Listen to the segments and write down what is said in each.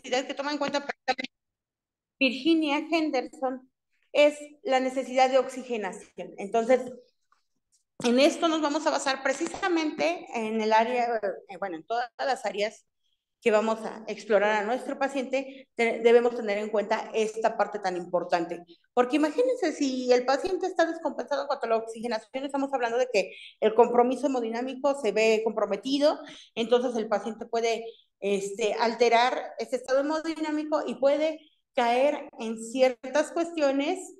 necesidad que toma en cuenta Virginia Henderson es la necesidad de oxigenación. Entonces, en esto nos vamos a basar precisamente en el área, bueno, en todas las áreas que vamos a explorar a nuestro paciente, debemos tener en cuenta esta parte tan importante. Porque imagínense, si el paciente está descompensado en cuanto a la oxigenación, estamos hablando de que el compromiso hemodinámico se ve comprometido, entonces el paciente puede alterar ese estado hemodinámico y puede caer en ciertas cuestiones,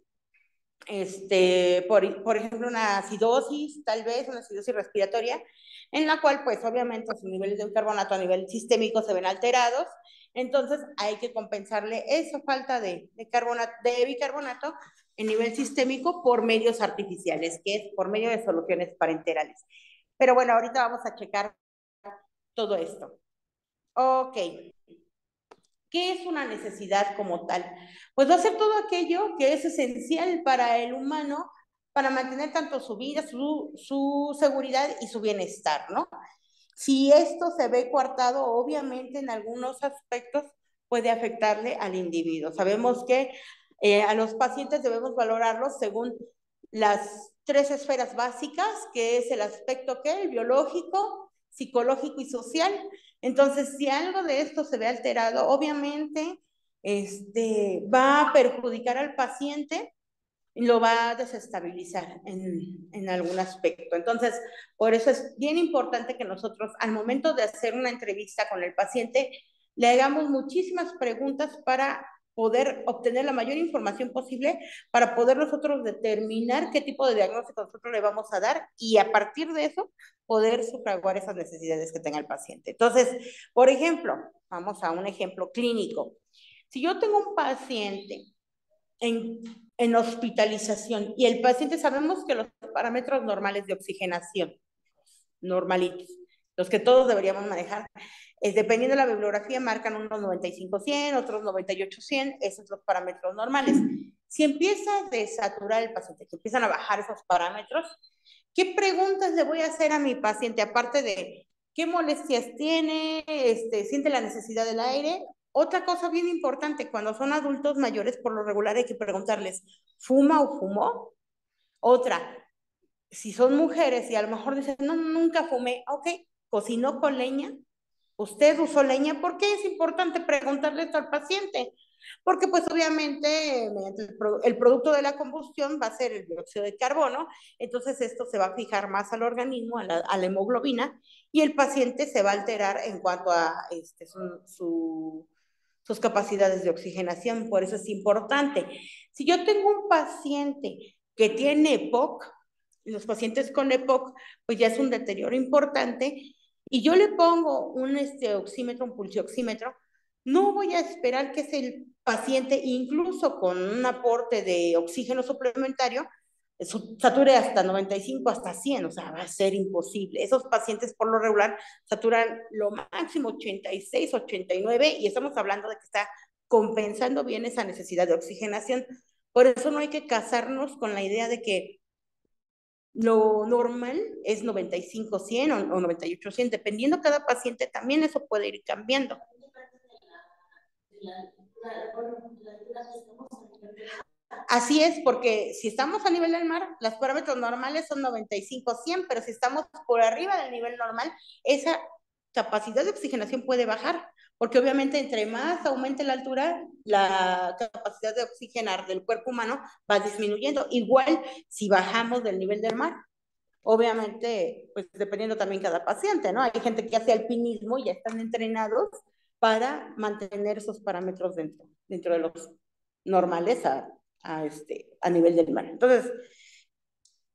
por ejemplo, una acidosis, tal vez una acidosis respiratoria, en la cual, pues, obviamente, sus niveles de bicarbonato a nivel sistémico se ven alterados. Entonces, hay que compensarle esa falta de bicarbonato en nivel sistémico por medios artificiales, que es por medio de soluciones parenterales. Pero bueno, ahorita vamos a checar todo esto. Ok. ¿Qué es una necesidad como tal? Pues va a ser todo aquello que es esencial para el humano para mantener tanto su vida, su seguridad y su bienestar, ¿no? Si esto se ve coartado, obviamente en algunos aspectos puede afectarle al individuo. Sabemos que a los pacientes debemos valorarlos según las tres esferas básicas, que es el aspecto que el biológico, psicológico y social. Entonces, si algo de esto se ve alterado, obviamente va a perjudicar al paciente, lo va a desestabilizar en algún aspecto. Entonces, por eso es bien importante que nosotros, al momento de hacer una entrevista con el paciente, le hagamos muchísimas preguntas para poder obtener la mayor información posible, para poder nosotros determinar qué tipo de diagnóstico nosotros le vamos a dar y a partir de eso poder sufragar esas necesidades que tenga el paciente. Entonces, por ejemplo, vamos a un ejemplo clínico. Si yo tengo un paciente en, en hospitalización y el paciente, sabemos que los parámetros normales de oxigenación, normalitos, los que todos deberíamos manejar, dependiendo de la bibliografía, marcan unos 95-100, otros 98-100, esos son los parámetros normales. Si empieza a desaturar el paciente, que empiezan a bajar esos parámetros, ¿qué preguntas le voy a hacer a mi paciente? Aparte de qué molestias tiene, siente la necesidad del aire. Otra cosa bien importante, cuando son adultos mayores, por lo regular hay que preguntarles, ¿fuma o fumó? Otra, si son mujeres y a lo mejor dicen, no, nunca fumé, ok, cocinó con leña, usted usó leña, ¿por qué es importante preguntarle esto al paciente? Porque pues obviamente el producto de la combustión va a ser el dióxido de carbono, entonces esto se va a fijar más al organismo, a la hemoglobina, y el paciente se va a alterar en cuanto a sus capacidades de oxigenación, por eso es importante. Si yo tengo un paciente que tiene EPOC, los pacientes con EPOC, pues ya es un deterioro importante, y yo le pongo un oxímetro, un pulsioxímetro, no voy a esperar que ese paciente, incluso con un aporte de oxígeno suplementario, sature hasta 95, hasta 100, o sea, va a ser imposible. Esos pacientes por lo regular saturan lo máximo 86, 89, y estamos hablando de que está compensando bien esa necesidad de oxigenación. Por eso no hay que casarnos con la idea de que lo normal es 95-100 o 98-100, dependiendo cada paciente, también eso puede ir cambiando. Así es, porque si estamos a nivel del mar, los parámetros normales son 95-100, pero si estamos por arriba del nivel normal, esa capacidad de oxigenación puede bajar, porque obviamente entre más aumente la altura, la capacidad de oxigenar del cuerpo humano va disminuyendo. Igual si bajamos del nivel del mar, obviamente, pues dependiendo también cada paciente, ¿no? Hay gente que hace alpinismo y ya están entrenados para mantener esos parámetros dentro de los normales a nivel del mar. Entonces,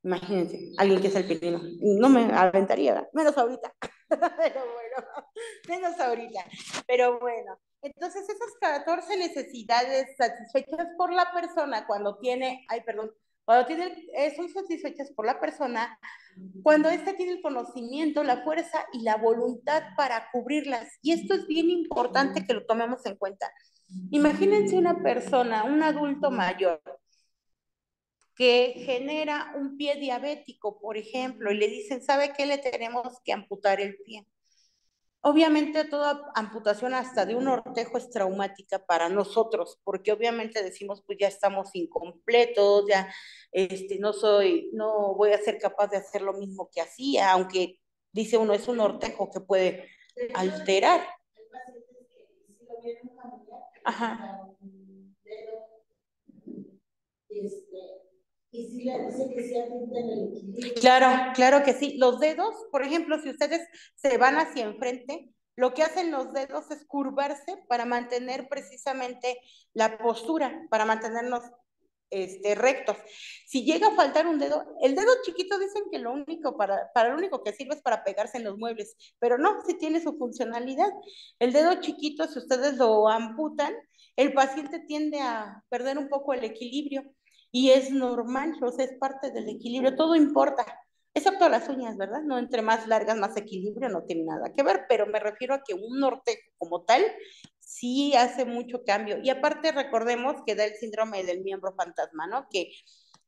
imagínense, alguien que es alpinino, no me aventaría, ¿verdad? Menos ahorita, pero bueno, menos ahorita, pero bueno. Entonces, esas 14 necesidades satisfechas por la persona cuando tiene, ay, perdón, cuando tiene, son satisfechas por la persona cuando éste tiene el conocimiento, la fuerza y la voluntad para cubrirlas. Y esto es bien importante que lo tomemos en cuenta. Imagínense una persona, un adulto mayor, que genera un pie diabético, por ejemplo, y le dicen, ¿sabe qué? Le tenemos que amputar el pie. Obviamente toda amputación hasta de un ortejo es traumática para nosotros, porque obviamente decimos, pues ya estamos incompletos, ya no voy a ser capaz de hacer lo mismo que hacía, aunque dice uno, es un ortejo que puede alterar. Ajá. Y sí le dice que sí afectan el equilibrio. Claro, claro que sí. Los dedos, por ejemplo, si ustedes se van hacia enfrente, lo que hacen los dedos es curvarse para mantener precisamente la postura, para mantenernos rectos. Si llega a faltar un dedo, el dedo chiquito dicen que lo único para lo único que sirve es para pegarse en los muebles, pero no, sí tiene su funcionalidad. El dedo chiquito, si ustedes lo amputan, el paciente tiende a perder un poco el equilibrio y es normal, o sea, es parte del equilibrio, todo importa, excepto las uñas, ¿verdad? No, entre más largas, más equilibrio, no tiene nada que ver, pero me refiero a que un norte como tal sí hace mucho cambio. Y aparte recordemos que da el síndrome del miembro fantasma, ¿no? Que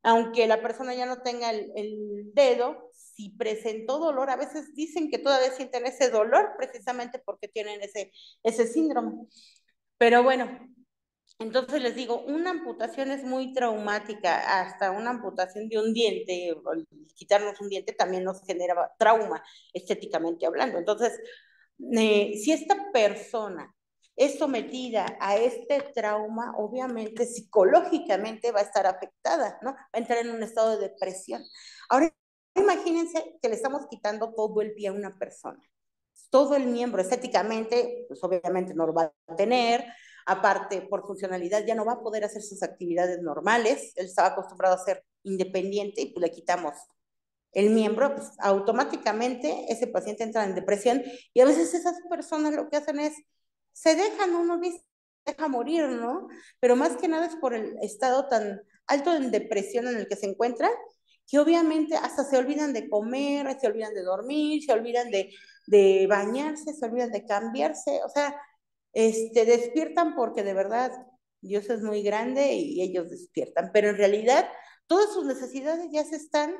aunque la persona ya no tenga el dedo, si presentó dolor, a veces dicen que todavía sienten ese dolor precisamente porque tienen ese síndrome. Pero bueno, entonces les digo, una amputación es muy traumática, hasta una amputación de un diente, quitarnos un diente también nos genera trauma, estéticamente hablando. Entonces, si esta persona es sometida a este trauma, obviamente psicológicamente va a estar afectada, ¿no? Va a entrar en un estado de depresión. Ahora, imagínense que le estamos quitando todo el pie a una persona. Todo el miembro estéticamente, pues obviamente no lo va a tener, aparte por funcionalidad ya no va a poder hacer sus actividades normales, él estaba acostumbrado a ser independiente y pues le quitamos el miembro, pues automáticamente ese paciente entra en depresión y a veces esas personas lo que hacen es, se dejan, uno dice, deja morir, ¿no? Pero más que nada es por el estado tan alto en depresión en el que se encuentran, que obviamente hasta se olvidan de comer, se olvidan de dormir, se olvidan de bañarse, se olvidan de cambiarse, o sea, despiertan porque de verdad Dios es muy grande y ellos despiertan, pero en realidad todas sus necesidades ya se están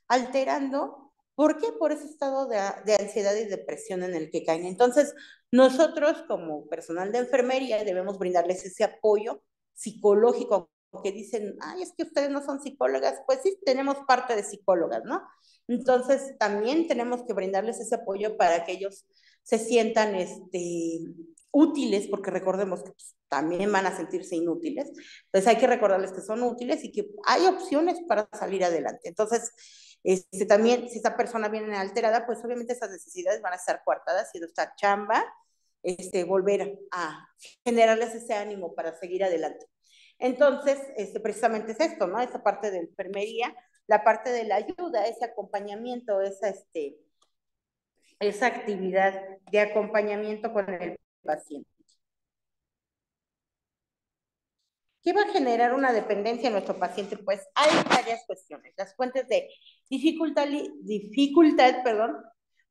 alterando. ¿Por qué? Por ese estado de ansiedad y depresión en el que caen. Entonces, nosotros como personal de enfermería debemos brindarles ese apoyo psicológico, que dicen, ay, es que ustedes no son psicólogas, pues sí, tenemos parte de psicólogas, ¿no? Entonces, también tenemos que brindarles ese apoyo para que ellos se sientan útiles, porque recordemos que pues, también van a sentirse inútiles. Entonces hay que recordarles que son útiles y que hay opciones para salir adelante. Entonces, también, si esta persona viene alterada, pues obviamente esas necesidades van a estar coartadas y nuestra chamba, volver a generarles ese ánimo para seguir adelante. Entonces, precisamente es esto, ¿no? Esa parte de enfermería, la parte de la ayuda, ese acompañamiento, esa actividad de acompañamiento con el paciente. ¿Qué va a generar una dependencia en nuestro paciente? Pues hay varias cuestiones. Las fuentes de dificultad, perdón,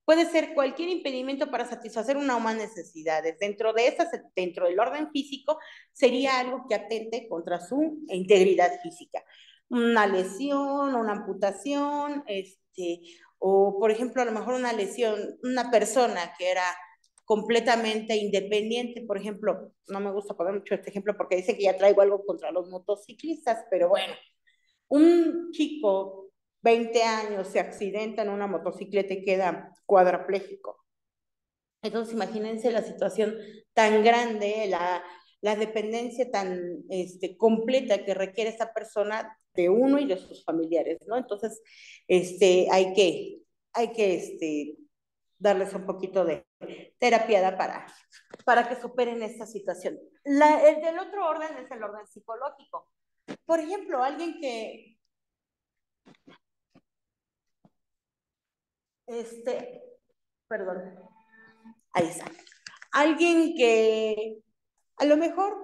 puede ser cualquier impedimento para satisfacer una o más necesidades. Dentro de esas, dentro del orden físico, sería algo que atente contra su integridad física. Una lesión, una amputación, o por ejemplo, a lo mejor una lesión, una persona que era completamente independiente, por ejemplo, no me gusta poner mucho este ejemplo porque dicen que ya traigo algo contra los motociclistas, pero bueno, un chico, 20 años, se accidenta en una motocicleta y queda cuadraplégico. Entonces, imagínense la situación tan grande, la dependencia tan completa que requiere esta persona de uno y de sus familiares, ¿no? Entonces, hay que darles un poquito de terapia para que superen esta situación. El del otro orden es el orden psicológico. Por ejemplo, alguien que, perdón, ahí está. Alguien que a lo mejor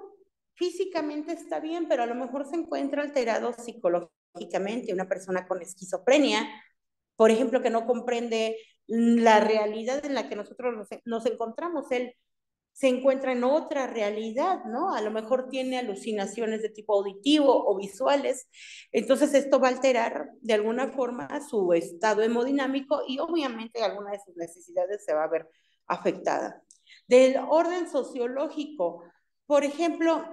físicamente está bien, pero a lo mejor se encuentra alterado psicológicamente, una persona con esquizofrenia, por ejemplo, que no comprende la realidad en la que nosotros nos encontramos. Él se encuentra en otra realidad, ¿no? A lo mejor tiene alucinaciones de tipo auditivo o visuales. Entonces esto va a alterar de alguna forma su estado hemodinámico y obviamente alguna de sus necesidades se va a ver afectada. Del orden sociológico, por ejemplo,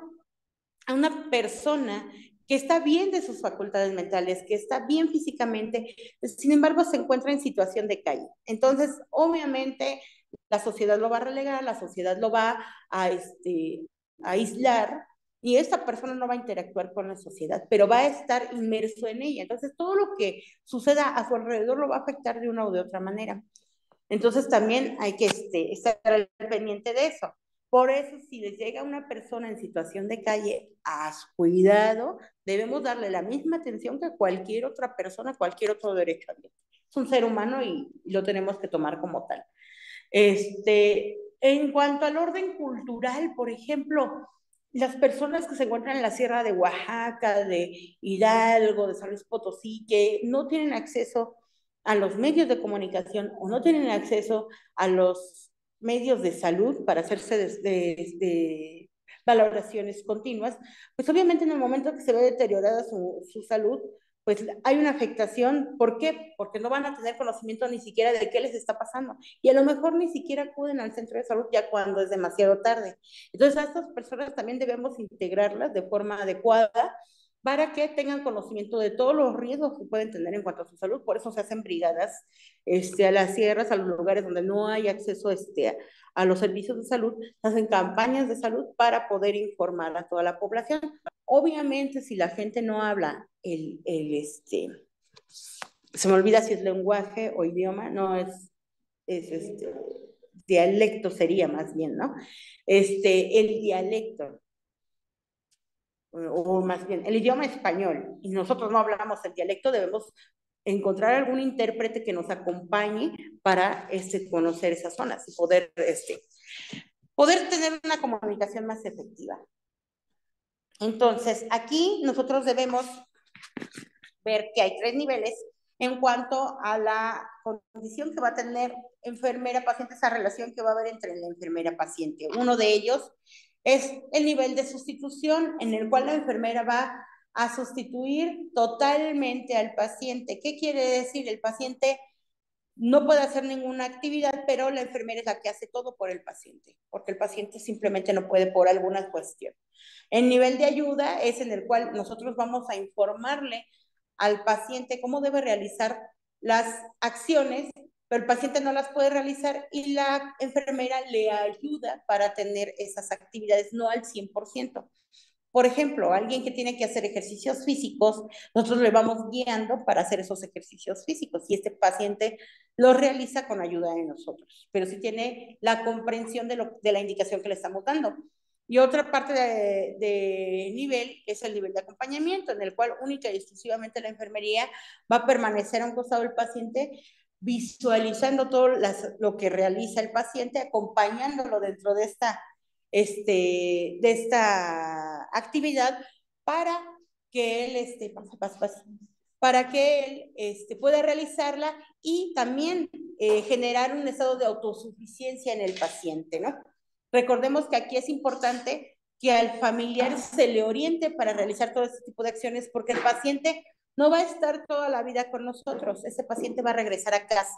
a una persona que está bien de sus facultades mentales, que está bien físicamente, sin embargo se encuentra en situación de calle. Entonces, obviamente, la sociedad lo va a relegar, la sociedad lo va a aislar, y esta persona no va a interactuar con la sociedad, pero va a estar inmerso en ella. Entonces, todo lo que suceda a su alrededor lo va a afectar de una u de otra manera. Entonces, también hay que estar al pendiente de eso. Por eso, si les llega una persona en situación de calle, a su cuidado, debemos darle la misma atención que cualquier otra persona, cualquier otro derecho a Dios. Es un ser humano y lo tenemos que tomar como tal. En cuanto al orden cultural, por ejemplo, las personas que se encuentran en la sierra de Oaxaca, de Hidalgo, de San Luis Potosí, que no tienen acceso a los medios de comunicación o no tienen acceso a los medios de salud para hacerse de valoraciones continuas, pues obviamente en el momento que se ve deteriorada su salud, pues hay una afectación. ¿Por qué? Porque no van a tener conocimiento ni siquiera de qué les está pasando. Y a lo mejor ni siquiera acuden al centro de salud ya cuando es demasiado tarde. Entonces a estas personas también debemos integrarlas de forma adecuada para que tengan conocimiento de todos los riesgos que pueden tener en cuanto a su salud. Por eso se hacen brigadas a las sierras, a los lugares donde no hay acceso a los servicios de salud, se hacen campañas de salud para poder informar a toda la población. Obviamente, si la gente no habla se me olvida si es lenguaje o idioma, no es dialecto sería más bien, ¿no? El dialecto, o más bien, el idioma español, y nosotros no hablamos el dialecto, debemos encontrar algún intérprete que nos acompañe para conocer esas zonas y poder tener una comunicación más efectiva. Entonces, aquí nosotros debemos ver que hay 3 niveles en cuanto a la condición que va a tener enfermera-paciente, esa relación que va a haber entre la enfermera-paciente. Uno de ellos es el nivel de sustitución, en el cual la enfermera va a sustituir totalmente al paciente. ¿Qué quiere decir? El paciente no puede hacer ninguna actividad, pero la enfermera es la que hace todo por el paciente, porque el paciente simplemente no puede por alguna cuestión. El nivel de ayuda es en el cual nosotros vamos a informarle al paciente cómo debe realizar las acciones, pero el paciente no las puede realizar y la enfermera le ayuda para tener esas actividades, no al 100%. Por ejemplo, alguien que tiene que hacer ejercicios físicos, nosotros le vamos guiando para hacer esos ejercicios físicos y este paciente lo realiza con ayuda de nosotros, pero sí tiene la comprensión de la indicación que le estamos dando. Y otra parte de nivel es el nivel de acompañamiento, en el cual única y exclusivamente la enfermería va a permanecer a un costado del paciente, visualizando todo lo que realiza el paciente, acompañándolo dentro de esta actividad para que él para que él pueda realizarla y también generar un estado de autosuficiencia en el paciente, ¿no? Recordemos que aquí es importante que al familiar se le oriente para realizar todo este tipo de acciones, porque el paciente no va a estar toda la vida con nosotros, ese paciente va a regresar a casa.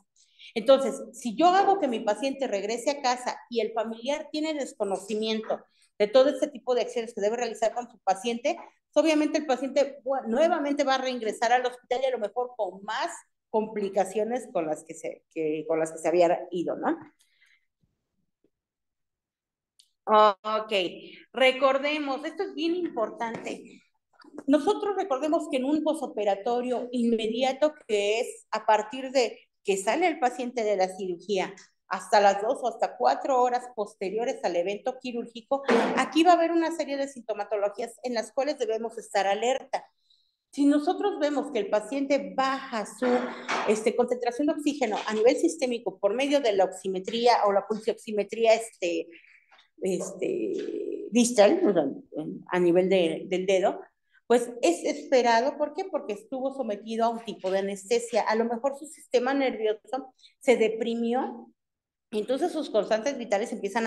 Entonces, si yo hago que mi paciente regrese a casa y el familiar tiene desconocimiento de todo este tipo de acciones que debe realizar con su paciente, obviamente el paciente nuevamente va a reingresar al hospital y a lo mejor con más complicaciones con las que se había ido, ¿no? Ok, recordemos, esto es bien importante. Nosotros recordemos que en un posoperatorio inmediato, que es a partir de que sale el paciente de la cirugía hasta las 2 o hasta 4 horas posteriores al evento quirúrgico, aquí va a haber una serie de sintomatologías en las cuales debemos estar alerta. Si nosotros vemos que el paciente baja su concentración de oxígeno a nivel sistémico por medio de la oximetría o la pulsioximetría distal, a nivel del dedo, pues es esperado. ¿Por qué? Porque estuvo sometido a un tipo de anestesia. A lo mejor su sistema nervioso se deprimió y entonces sus constantes vitales empiezan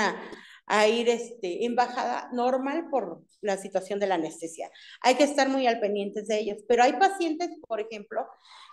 a ir en bajada normal por la situación de la anestesia. Hay que estar muy al pendientes de ellos. Pero hay pacientes, por ejemplo,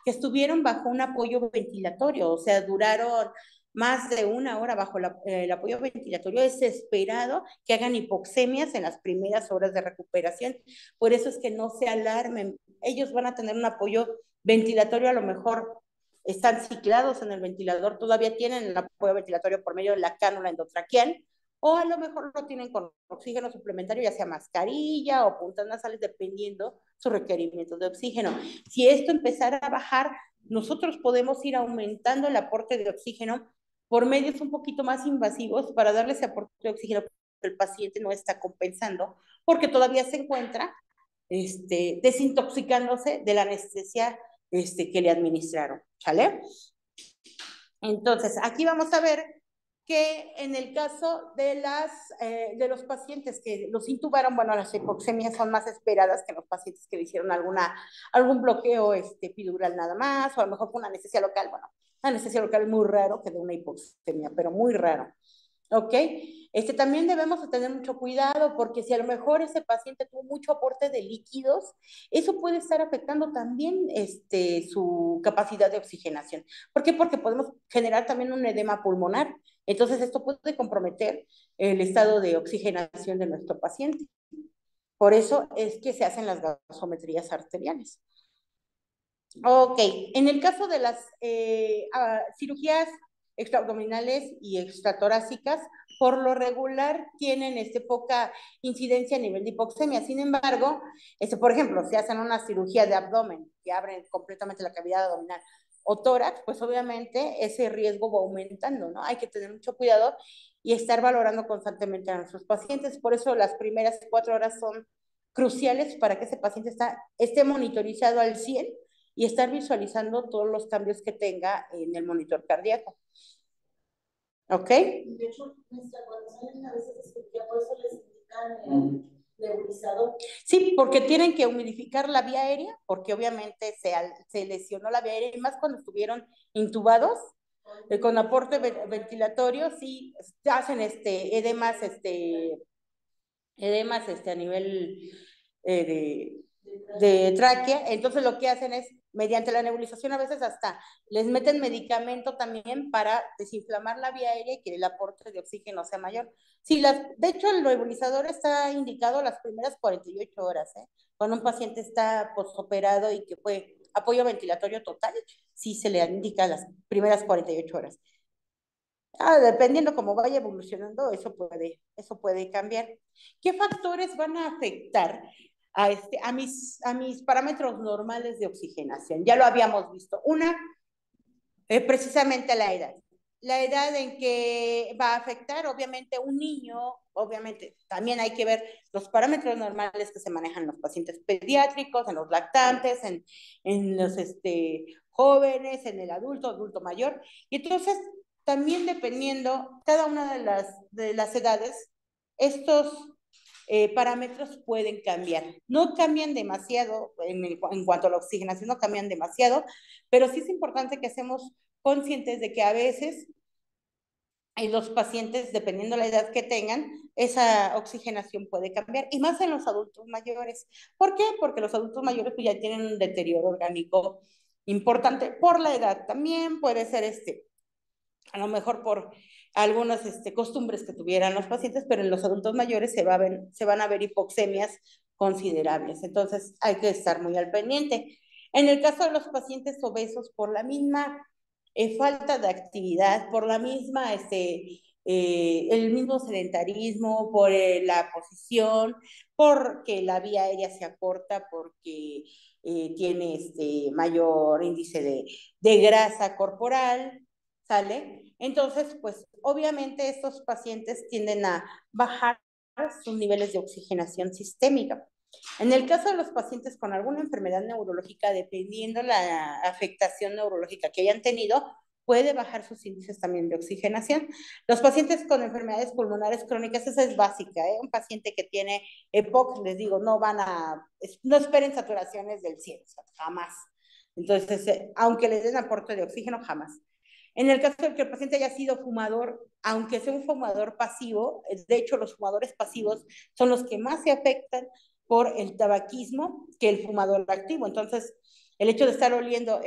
que estuvieron bajo un apoyo ventilatorio, o sea, duraron más de una hora bajo el apoyo ventilatorio, es esperado que hagan hipoxemias en las primeras horas de recuperación. Por eso es que no se alarmen. Ellos van a tener un apoyo ventilatorio, a lo mejor están ciclados en el ventilador, todavía tienen el apoyo ventilatorio por medio de la cánula endotraqueal, o a lo mejor lo tienen con oxígeno suplementario, ya sea mascarilla o puntas nasales, dependiendo su requerimiento de oxígeno. Si esto empezara a bajar, nosotros podemos ir aumentando el aporte de oxígeno por medios un poquito más invasivos para darle ese aporte de oxígeno que el paciente no está compensando, porque todavía se encuentra desintoxicándose de la anestesia que le administraron, ¿sale? Entonces, aquí vamos a ver que en el caso de los pacientes que los intubaron, bueno, las hipoxemias son más esperadas que los pacientes que le hicieron algún bloqueo epidural nada más, o a lo mejor fue una anestesia local. Bueno, una anestesia local es muy raro que dé una hipoxemia, pero muy raro. ¿Ok? También debemos tener mucho cuidado porque si a lo mejor ese paciente tuvo mucho aporte de líquidos, eso puede estar afectando también su capacidad de oxigenación. ¿Por qué? Porque podemos generar también un edema pulmonar. Entonces, esto puede comprometer el estado de oxigenación de nuestro paciente. Por eso es que se hacen las gasometrías arteriales. Ok, en el caso de las cirugías extraabdominales y extratorácicas, por lo regular tienen poca incidencia a nivel de hipoxemia. Sin embargo, por ejemplo, si hacen una cirugía de abdomen, que abren completamente la cavidad abdominal, o tórax, pues obviamente ese riesgo va aumentando, ¿no? Hay que tener mucho cuidado y estar valorando constantemente a nuestros pacientes. Por eso las primeras 4 horas son cruciales para que ese paciente esté monitorizado al 100 y estar visualizando todos los cambios que tenga en el monitor cardíaco. ¿Ok? De hecho, cuando salen a veces de cirugía, por eso les indican el nebulizador. Sí, porque tienen que humidificar la vía aérea, porque obviamente se lesionó la vía aérea, y más cuando estuvieron intubados, con aporte ventilatorio, sí, hacen edemas, a nivel de tráquea. Entonces lo que hacen es, mediante la nebulización, a veces hasta les meten medicamento también para desinflamar la vía aérea y que el aporte de oxígeno sea mayor. Sí, de hecho el nebulizador está indicado las primeras 48 horas, ¿eh? Cuando un paciente está postoperado y que fue apoyo ventilatorio total, sí se le indica las primeras 48 horas. Dependiendo cómo vaya evolucionando, eso puede cambiar. ¿Qué factores van a afectar a mis parámetros normales de oxigenación? Ya lo habíamos visto. Una, precisamente la edad. La edad en que va a afectar, obviamente, un niño, obviamente, también hay que ver los parámetros normales que se manejan en los pacientes pediátricos, en los lactantes, en los jóvenes, en el adulto mayor. Y entonces, también dependiendo cada una de las edades, estos parámetros pueden cambiar. No cambian demasiado en cuanto a la oxigenación, no cambian demasiado, pero sí es importante que seamos conscientes de que a veces los pacientes, dependiendo de la edad que tengan, esa oxigenación puede cambiar, y más en los adultos mayores. ¿Por qué? Porque los adultos mayores pues, ya tienen un deterioro orgánico importante por la edad. También puede ser a lo mejor por algunas costumbres que tuvieran los pacientes, pero en los adultos mayores se van a ver hipoxemias considerables. Entonces hay que estar muy al pendiente. En el caso de los pacientes obesos, por la misma falta de actividad, por la misma, el mismo sedentarismo, por la posición, porque la vía aérea se acorta, porque tiene mayor índice de grasa corporal, ¿sale? Entonces, pues obviamente estos pacientes tienden a bajar sus niveles de oxigenación sistémica. En el caso de los pacientes con alguna enfermedad neurológica, dependiendo la afectación neurológica que hayan tenido, puede bajar sus índices también de oxigenación. Los pacientes con enfermedades pulmonares crónicas, esa es básica, ¿eh? Un paciente que tiene EPOC, les digo, no esperen saturaciones del 100, jamás. Entonces, aunque les den aporte de oxígeno, jamás. En el caso de que el paciente haya sido fumador, aunque sea un fumador pasivo, de hecho los fumadores pasivos son los que más se afectan por el tabaquismo que el fumador activo. Entonces, el hecho de estar oliendo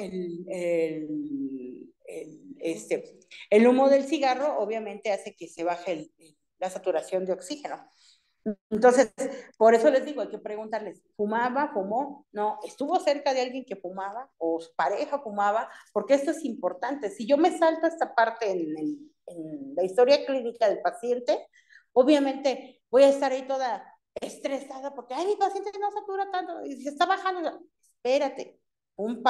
el humo del cigarro obviamente hace que se baje la saturación de oxígeno. Entonces, por eso les digo, hay que preguntarles, ¿fumaba, fumó? No, ¿estuvo cerca de alguien que fumaba? ¿O su pareja fumaba? Porque esto es importante. Si yo me salto esta parte en la historia clínica del paciente, obviamente voy a estar ahí toda estresada porque, ay, mi paciente no satura tanto y se está bajando. Espérate, un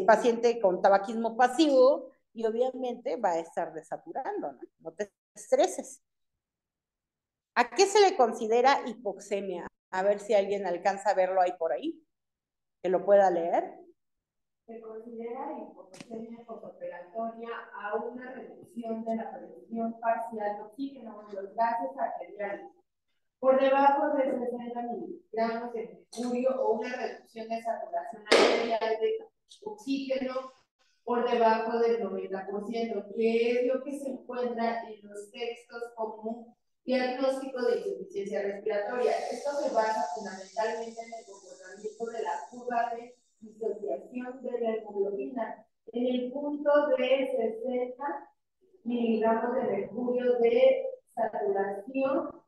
paciente con tabaquismo pasivo y obviamente va a estar desaturando, ¿no? No te estreses. ¿A qué se le considera hipoxemia? A ver si alguien alcanza a verlo ahí por ahí, que lo pueda leer. Se considera hipoxemia postoperatoria a una reducción de la producción parcial de oxígeno en los gases arteriales por debajo de 60 miligramos de mercurio o una reducción de saturación arterial de oxígeno por debajo del 90%, que es lo que se encuentra en los textos como diagnóstico de insuficiencia respiratoria. Esto se basa fundamentalmente en el comportamiento de la curva de disociación de la hemoglobina en el punto de 60 miligramos de mercurio de saturación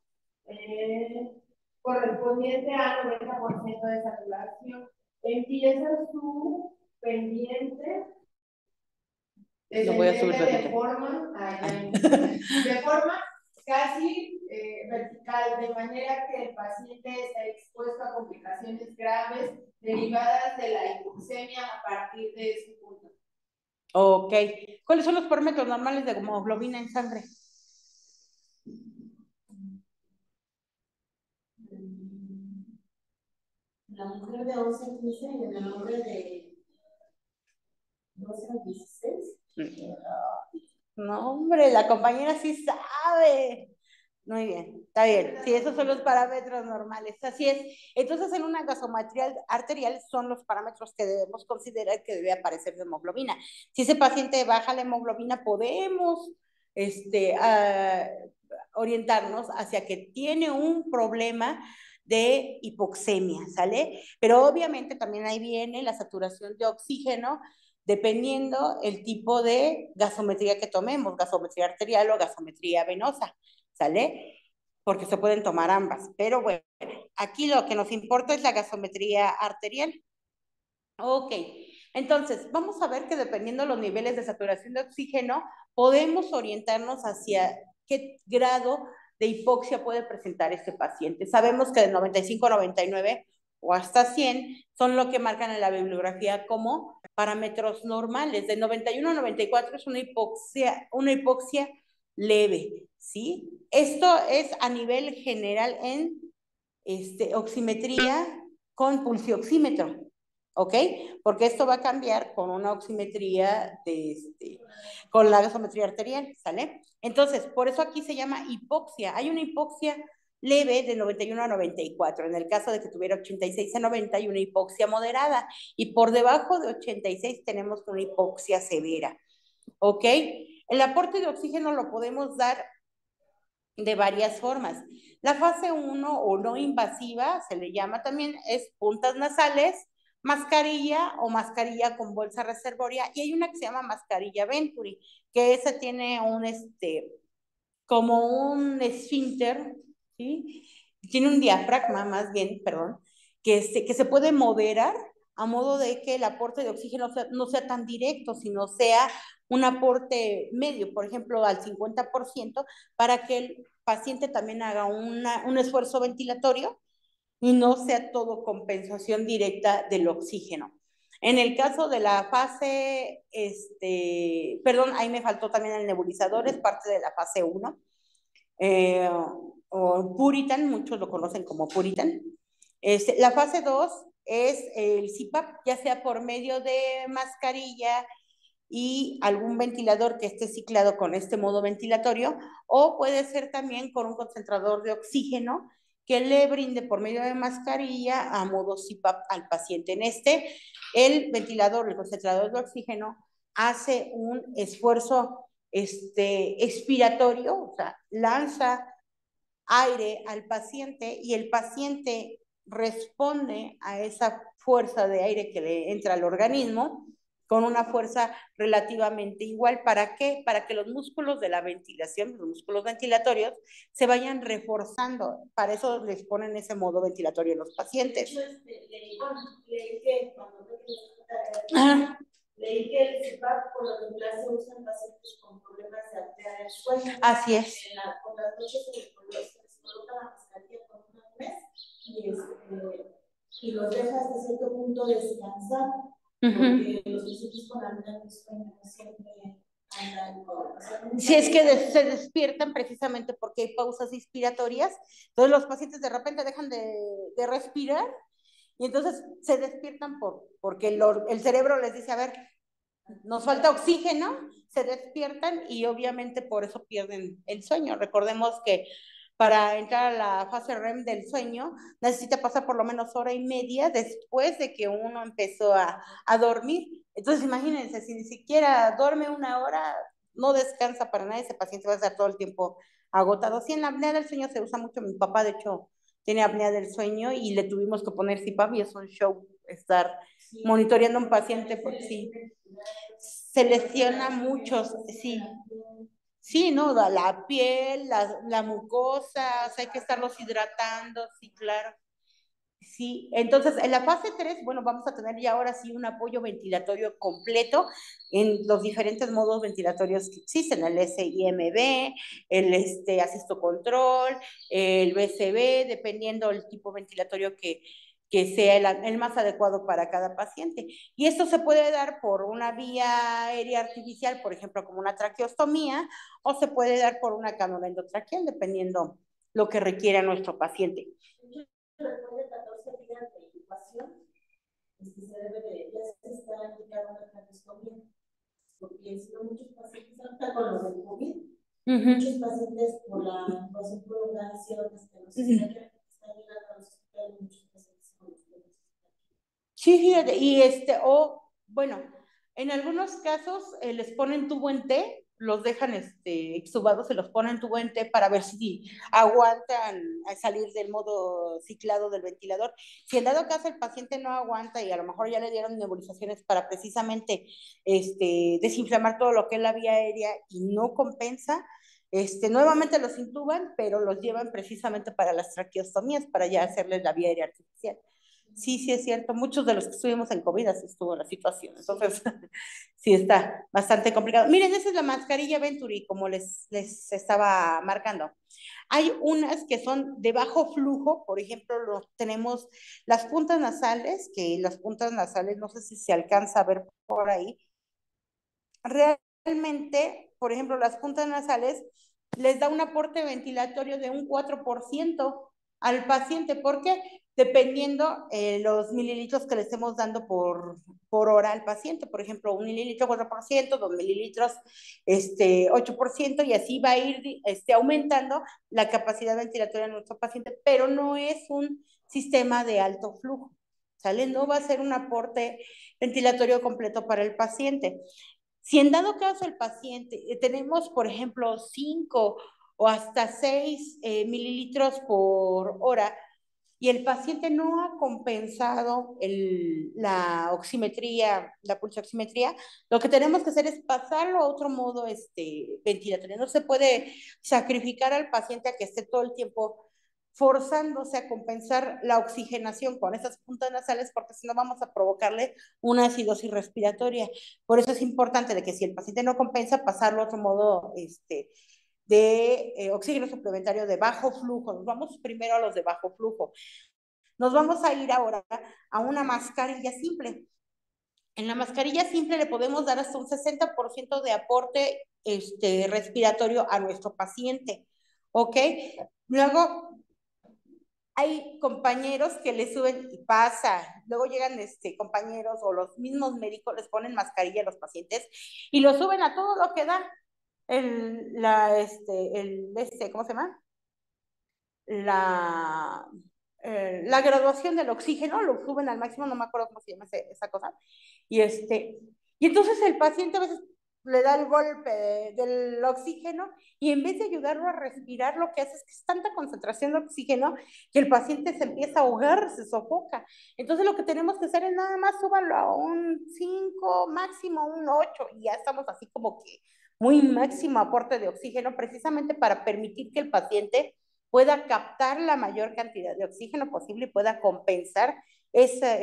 correspondiente al 90% de saturación. Empieza su pendiente descendente de forma casi vertical, de manera que el paciente está expuesto a complicaciones graves derivadas de la hipoxemia a partir de ese punto. Ok. ¿Cuáles son los parámetros normales de hemoglobina en sangre? La mujer de 11 a 15 y el hombre de 12 a 16. No, hombre, la compañera sí sabe. Muy bien, está bien. Sí, esos son los parámetros normales. Así es. Entonces, en una gasometría arterial son los parámetros que debemos considerar que debe aparecer de hemoglobina. Si ese paciente baja la hemoglobina, podemos orientarnos hacia que tiene un problema de hipoxemia, ¿sale? Pero obviamente también ahí viene la saturación de oxígeno, dependiendo el tipo de gasometría que tomemos, gasometría arterial o gasometría venosa, ¿sale? Porque se pueden tomar ambas. Pero bueno, aquí lo que nos importa es la gasometría arterial. Ok, entonces vamos a ver que dependiendo de los niveles de saturación de oxígeno, podemos orientarnos hacia qué grado de hipoxia puede presentar este paciente. Sabemos que de 95 a 99 o hasta 100 son lo que marcan en la bibliografía como parámetros normales. De 91 a 94 es una hipoxia leve, ¿sí? Esto es a nivel general en oximetría con pulsioxímetro. ¿Ok? Porque esto va a cambiar con una oximetría con la gasometría arterial, ¿sale? Entonces, por eso aquí se llama hipoxia. Hay una hipoxia leve de 91 a 94. En el caso de que tuviera 86 a 90, hay una hipoxia moderada. Y por debajo de 86 tenemos una hipoxia severa. ¿Ok? El aporte de oxígeno lo podemos dar de varias formas. La fase 1 o no invasiva, se le llama también, es puntas nasales, mascarilla o mascarilla con bolsa reservoria, y hay una que se llama mascarilla Venturi, que esa tiene como un esfínter, ¿sí? Tiene un diafragma, más bien, perdón, que se puede moderar a modo de que el aporte de oxígeno no sea tan directo, sino sea un aporte medio, por ejemplo, al 50%, para que el paciente también haga un esfuerzo ventilatorio y no sea todo compensación directa del oxígeno. En el caso de la fase, perdón, ahí me faltó también el nebulizador, es parte de la fase 1, o Puritan, muchos lo conocen como Puritan. La fase 2 es el CPAP, ya sea por medio de mascarilla y algún ventilador que esté ciclado con este modo ventilatorio, o puede ser también con un concentrador de oxígeno que le brinde por medio de mascarilla a modo CPAP al paciente. En el ventilador, el concentrador de oxígeno, hace un esfuerzo expiratorio, o sea, lanza aire al paciente y el paciente responde a esa fuerza de aire que le entra al organismo con una fuerza relativamente igual. ¿Para qué? Para que los músculos de la ventilación, los músculos ventilatorios, se vayan reforzando. Para eso les ponen ese modo ventilatorio a los pacientes. Leí que el CPAP por lo regular se usa en pacientes con problemas de apnea del sueño. Así es. Por las noches se les coloca la mascarilla por un mes y los deja hasta cierto punto descansar, porque los pacientes con apnea del sueño no siempre andan con... Si es que se despiertan precisamente porque hay pausas inspiratorias, entonces los pacientes de repente dejan de respirar y entonces se despiertan porque el cerebro les dice, a ver, nos falta oxígeno, se despiertan y obviamente por eso pierden el sueño. Recordemos que para entrar a la fase REM del sueño necesita pasar por lo menos hora y media después de que uno empezó a dormir. Entonces imagínense, si ni siquiera duerme una hora, no descansa para nada, ese paciente va a estar todo el tiempo agotado. Sí, en la apnea del sueño se usa mucho. Mi papá, de hecho, tiene apnea del sueño y le tuvimos que poner CPAP y es un show estar monitoreando a un paciente porque sí, se lesiona mucho, sí. Sí, no, la piel, la mucosa, o sea, hay que estarlos hidratando, sí, claro. Sí, entonces en la fase 3, bueno, vamos a tener ya ahora sí un apoyo ventilatorio completo en los diferentes modos ventilatorios que existen, el SIMB, el asisto control, el BCB, dependiendo del tipo ventilatorio que sea el más adecuado para cada paciente. Y esto se puede dar por una vía aérea artificial, por ejemplo, como una traqueostomía, o se puede dar por una cánula endotraqueal, dependiendo lo que requiera nuestro paciente. Después de 14 días de incubación, se debe de, ya se está indicando una traqueostomía, porque si no muchos pacientes, ahorita con los del COVID, muchos pacientes por la incubación prolongada hicieron que no se están llegando a los hospitales, muchos pacientes con los COVID. Sí, fíjate, y bueno, en algunos casos les ponen tubo en T, los dejan extubados, se los ponen tubo en T para ver si aguantan a salir del modo ciclado del ventilador. Si en dado caso el paciente no aguanta y a lo mejor ya le dieron nebulizaciones para precisamente desinflamar todo lo que es la vía aérea y no compensa, nuevamente los intuban, pero los llevan precisamente para las traqueostomías, para ya hacerles la vía aérea artificial. Sí, sí es cierto. Muchos de los que estuvimos en COVID así estuvo la situación. Entonces, sí está bastante complicado. Miren, esa es la mascarilla Venturi, como les estaba marcando. Hay unas que son de bajo flujo, por ejemplo, tenemos las puntas nasales, que las puntas nasales, no sé si se alcanza a ver por ahí. Realmente, por ejemplo, las puntas nasales les da un aporte ventilatorio de un 4% al paciente. ¿Por qué? Dependiendo los mililitros que le estemos dando por hora al paciente. Por ejemplo, 1 mililitro 4%, 2 mililitros 8%, y así va a ir aumentando la capacidad ventilatoria de nuestro paciente, pero no es un sistema de alto flujo, ¿sale? No va a ser un aporte ventilatorio completo para el paciente. Si en dado caso el paciente, tenemos, por ejemplo, 5 o hasta 6 mililitros por hora, y el paciente no ha compensado la oximetría, la pulsoximetría, lo que tenemos que hacer es pasarlo a otro modo ventilatorio. No se puede sacrificar al paciente a que esté todo el tiempo forzándose a compensar la oxigenación con esas puntas nasales, porque si no vamos a provocarle una acidosis respiratoria. Por eso es importante de que si el paciente no compensa, pasarlo a otro modo de oxígeno suplementario de bajo flujo. Nos vamos primero a los de bajo flujo. Nos vamos a ir ahora a una mascarilla simple. En la mascarilla simple le podemos dar hasta un 60% de aporte respiratorio a nuestro paciente, ¿ok? Luego, hay compañeros que le suben y pasa, luego llegan compañeros o los mismos médicos les ponen mascarilla a los pacientes y lo suben a todo lo que da ¿cómo se llama? La graduación del oxígeno, lo suben al máximo, no me acuerdo cómo se llama esa cosa, y entonces el paciente a veces le da el golpe del oxígeno y en vez de ayudarlo a respirar, lo que hace es que es tanta concentración de oxígeno que el paciente se empieza a ahogar, se sofoca. Entonces lo que tenemos que hacer es nada más súbalo a un 5, máximo un 8 y ya estamos así como que muy máximo aporte de oxígeno precisamente para permitir que el paciente pueda captar la mayor cantidad de oxígeno posible y pueda compensar esa,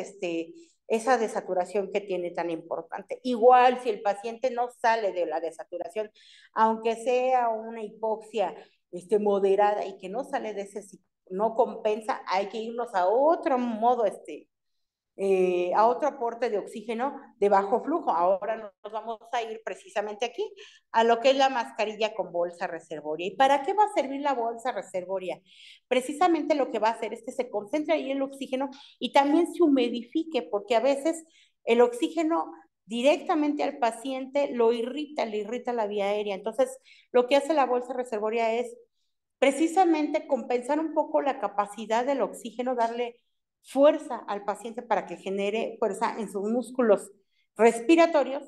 esa desaturación que tiene tan importante. Igual si el paciente no sale de la desaturación, aunque sea una hipoxia moderada y que no sale de ese, no compensa, hay que irnos a otro modo, a otro aporte de oxígeno de bajo flujo. Ahora nos vamos a ir precisamente aquí a lo que es la mascarilla con bolsa reservoria. ¿Y para qué va a servir la bolsa reservoria? Precisamente lo que va a hacer es que se concentre ahí el oxígeno y también se humidifique, porque a veces el oxígeno directamente al paciente lo irrita, le irrita la vía aérea. Entonces, lo que hace la bolsa reservoria es precisamente compensar un poco la capacidad del oxígeno, darle fuerza al paciente para que genere fuerza en sus músculos respiratorios.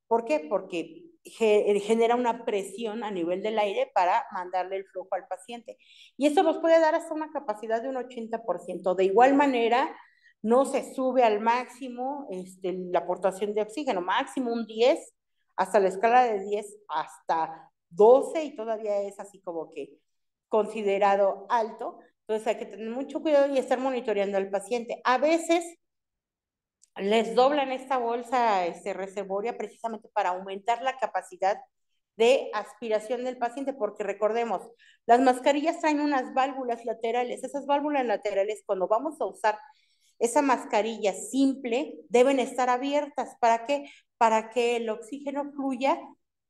¿Por qué? Porque genera una presión a nivel del aire para mandarle el flujo al paciente. Y eso nos puede dar hasta una capacidad de un 80%. De igual manera, no se sube al máximo la aportación de oxígeno, máximo un 10, hasta la escala de 10 hasta 12 y todavía es así como que considerado alto. Entonces hay que tener mucho cuidado y estar monitoreando al paciente. A veces les doblan esta bolsa reservoria precisamente para aumentar la capacidad de aspiración del paciente, porque recordemos, las mascarillas traen unas válvulas laterales. Esas válvulas laterales, cuando vamos a usar esa mascarilla simple, deben estar abiertas. ¿Para qué? Para que el oxígeno fluya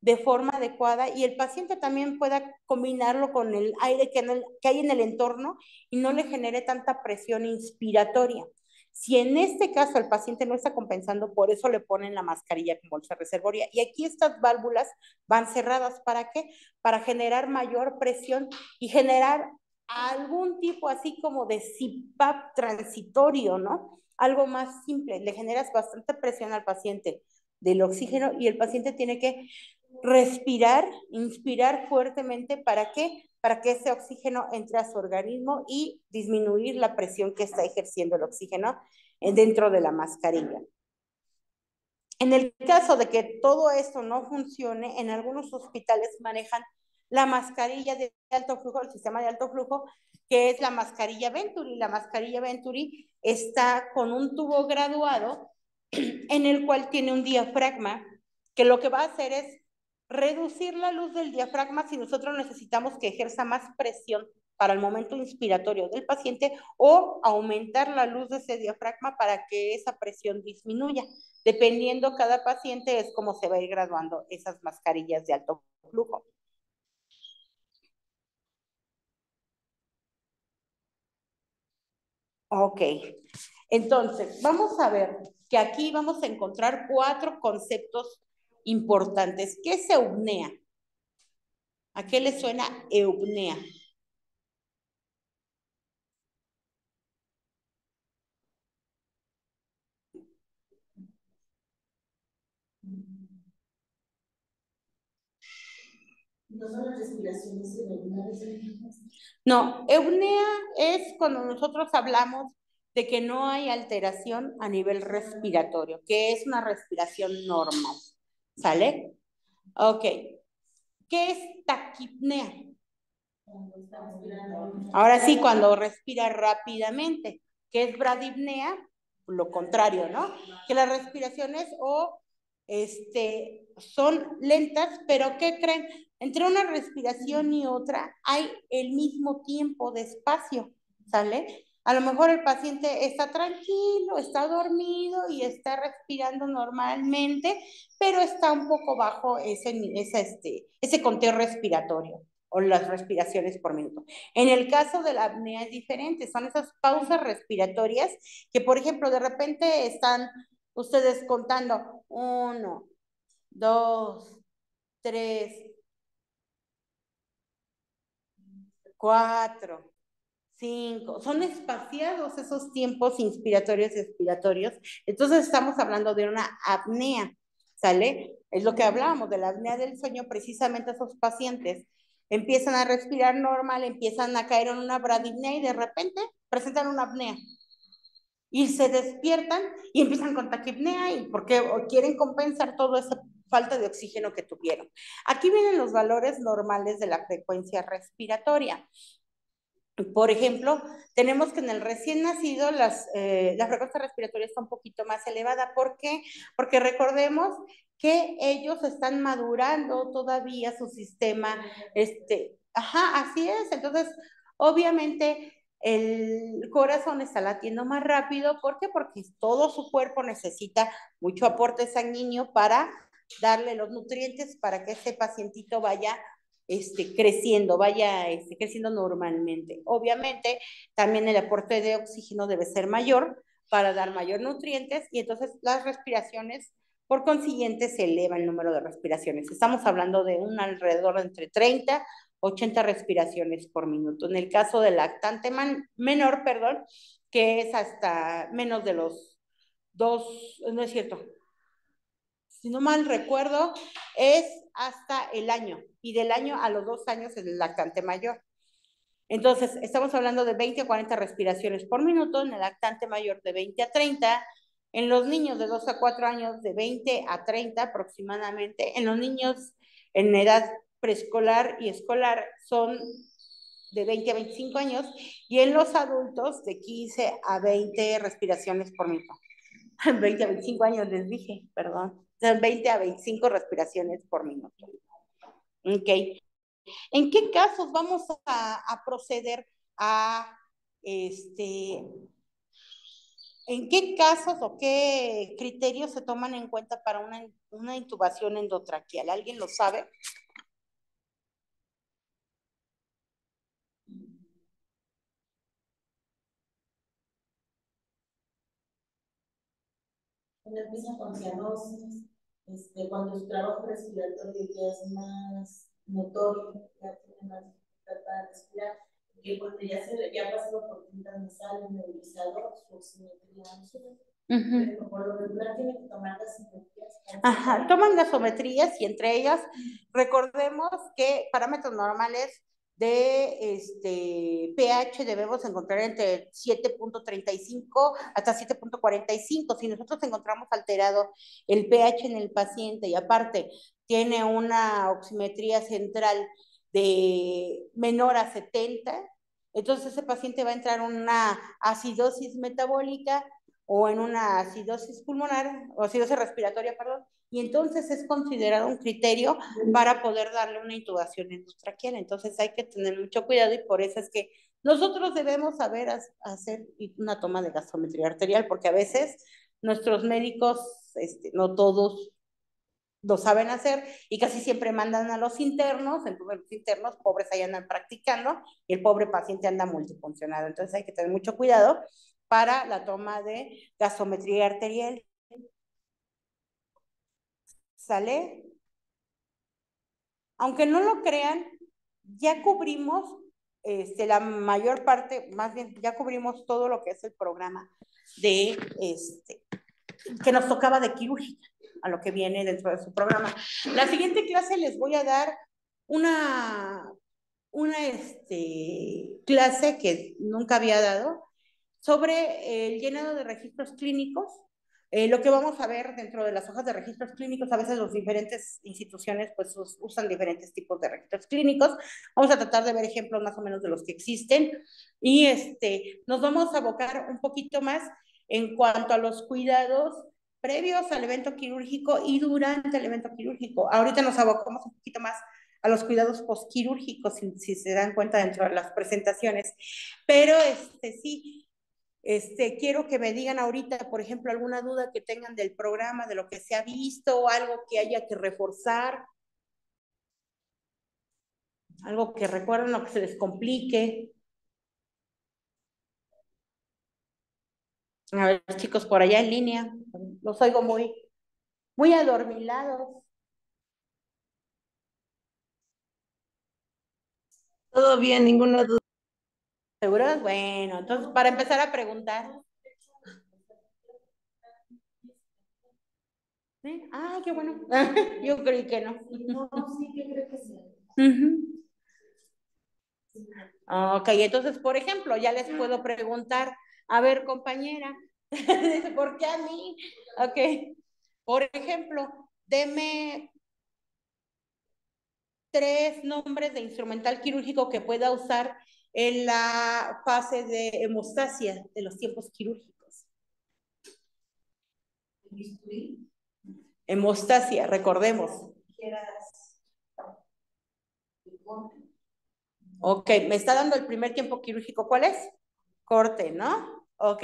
de forma adecuada y el paciente también pueda combinarlo con el aire que hay en el entorno y no le genere tanta presión inspiratoria. Si en este caso el paciente no está compensando, por eso le ponen la mascarilla con bolsa reservoria. Y aquí estas válvulas van cerradas. ¿Para qué? Para generar mayor presión y generar algún tipo así como de CPAP transitorio, ¿no? Algo más simple. Le generas bastante presión al paciente del oxígeno y el paciente tiene que respirar, inspirar fuertemente. ¿Para qué? Para que ese oxígeno entre a su organismo y disminuir la presión que está ejerciendo el oxígeno dentro de la mascarilla. En el caso de que todo esto no funcione, en algunos hospitales manejan la mascarilla de alto flujo, el sistema de alto flujo, que es la mascarilla Venturi. La mascarilla Venturi está con un tubo graduado en el cual tiene un diafragma, que lo que va a hacer es reducir la luz del diafragma si nosotros necesitamos que ejerza más presión para el momento inspiratorio del paciente o aumentar la luz de ese diafragma para que esa presión disminuya. Dependiendo cada paciente es como se va a ir graduando esas mascarillas de alto flujo. Ok, entonces vamos a ver que aquí vamos a encontrar 4 conceptos importantes. ¿Qué es eupnea? ¿A qué le suena eupnea? ¿No son las respiraciones irregulares? No, eupnea es cuando nosotros hablamos de que no hay alteración a nivel respiratorio, que es una respiración normal. ¿Sale? Ok. ¿Qué es taquipnea? Ahora sí, cuando respira rápidamente. ¿Qué es bradipnea? Lo contrario, ¿no? Que las respiraciones son lentas, pero ¿qué creen? Entre una respiración y otra hay el mismo tiempo de espacio, ¿sale? A lo mejor el paciente está tranquilo, está dormido y está respirando normalmente, pero está un poco bajo ese conteo respiratorio o las respiraciones por minuto. En el caso de la apnea es diferente, son esas pausas respiratorias que, por ejemplo, de repente están ustedes contando 1, 2, 3, 4, 5. Son espaciados esos tiempos inspiratorios y expiratorios. Entonces estamos hablando de una apnea. ¿sale? Es lo que hablábamos de la apnea del sueño, precisamente esos pacientes empiezan a respirar normal, empiezan a caer en una bradipnea y de repente presentan una apnea y se despiertan y empiezan con taquipnea y porque quieren compensar toda esa falta de oxígeno que tuvieron. Aquí vienen los valores normales de la frecuencia respiratoria. Por ejemplo, tenemos que en el recién nacido la frecuencia respiratoria está un poquito más elevada. ¿Por qué? Porque recordemos que ellos están madurando todavía su sistema, así es. Entonces, obviamente, el corazón está latiendo más rápido. ¿Por qué? Porque todo su cuerpo necesita mucho aporte sanguíneo para darle los nutrientes para que ese pacientito vaya creciendo, vaya creciendo normalmente. Obviamente, también el aporte de oxígeno debe ser mayor para dar mayor nutrientes y entonces las respiraciones, por consiguiente, se eleva el número de respiraciones. Estamos hablando de un alrededor de entre 30 80 respiraciones por minuto. En el caso del lactante menor, perdón, que es hasta menos de los dos, no es cierto, si no mal recuerdo, es hasta el año, y del año a los 2 años es el lactante mayor. Entonces, estamos hablando de 20 a 40 respiraciones por minuto, en el lactante mayor de 20 a 30, en los niños de 2 a 4 años de 20 a 30 aproximadamente, en los niños en edad preescolar y escolar son de 20 a 25 años, y en los adultos de 15 a 20 respiraciones por minuto. 20 a 25 años les dije, perdón. 20 a 25 respiraciones por minuto. Ok. ¿En qué casos vamos a proceder a ¿en qué casos o qué criterios se toman en cuenta para una intubación endotraqueal? ¿Alguien lo sabe? Cuando empieza con cianosis, cuando su trabajo respiratorio ya es más notorio, ya tiene más dificultad para respirar, que cuando ya pasó por tinta nasal, nebulizador, su oximetría no sube. Pero por lo regular tiene que tomar gasometrías. Ajá, toman gasometrías y entre ellas recordemos que parámetros normales de pH debemos encontrar entre 7.35 hasta 7.45. Si nosotros encontramos alterado el pH en el paciente y aparte tiene una oximetría central de menor a 70, entonces ese paciente va a entrar en una acidosis metabólica o en una acidosis pulmonar o acidosis respiratoria, perdón, y entonces es considerado un criterio para poder darle una intubación endotraqueal. Entonces hay que tener mucho cuidado y por eso es que nosotros debemos saber hacer una toma de gasometría arterial, porque a veces nuestros médicos, no todos lo saben hacer y casi siempre mandan a los internos, entonces los internos pobres ahí andan practicando y el pobre paciente anda multifuncionado. Entonces hay que tener mucho cuidado para la toma de gasometría arterial. ¿Sale? Aunque no lo crean, ya cubrimos la mayor parte, más bien ya cubrimos todo lo que es el programa de que nos tocaba de quirúrgica, a lo que viene dentro de su programa. La siguiente clase les voy a dar una clase que nunca había dado sobre el llenado de registros clínicos. Lo que vamos a ver dentro de las hojas de registros clínicos, a veces las diferentes instituciones pues usan diferentes tipos de registros clínicos. Vamos a tratar de ver ejemplos más o menos de los que existen y nos vamos a abocar un poquito más en cuanto a los cuidados previos al evento quirúrgico y durante el evento quirúrgico. Ahorita nos abocamos un poquito más a los cuidados postquirúrgicos, si se dan cuenta dentro de las presentaciones. Pero sí, quiero que me digan ahorita, por ejemplo, alguna duda que tengan del programa, de lo que se ha visto, o algo que haya que reforzar, algo que recuerden o que se les complique. A ver, chicos, por allá en línea, los oigo muy adormilados. Todo bien, ninguna duda. ¿Seguros? Bueno, entonces para empezar a preguntar. ¿Sí? Ah, qué bueno. Yo creí que no. No, sí, yo creo que sí. Ok, entonces, por ejemplo, ya les puedo preguntar, a ver, compañera, ¿por qué a mí? Ok, por ejemplo, deme 3 nombres de instrumental quirúrgico que pueda usar en la fase de hemostasia de los tiempos quirúrgicos. Hemostasia, recordemos. Ok, me está dando el primer tiempo quirúrgico, ¿cuál es? Corte, ¿no? Ok.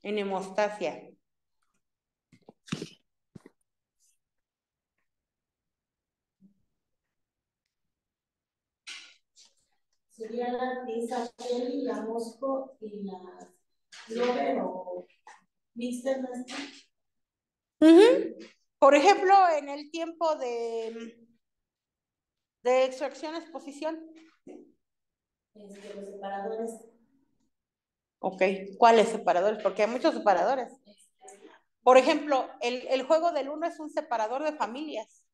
En hemostasia. Sería la tiza Kelly, la Mosco y la Lover o Mixter, ¿no está? Por ejemplo, en el tiempo de extracción, exposición. Los separadores. Ok, ¿cuáles separadores? Porque hay muchos separadores. Por ejemplo, el juego del 1 es un separador de familias.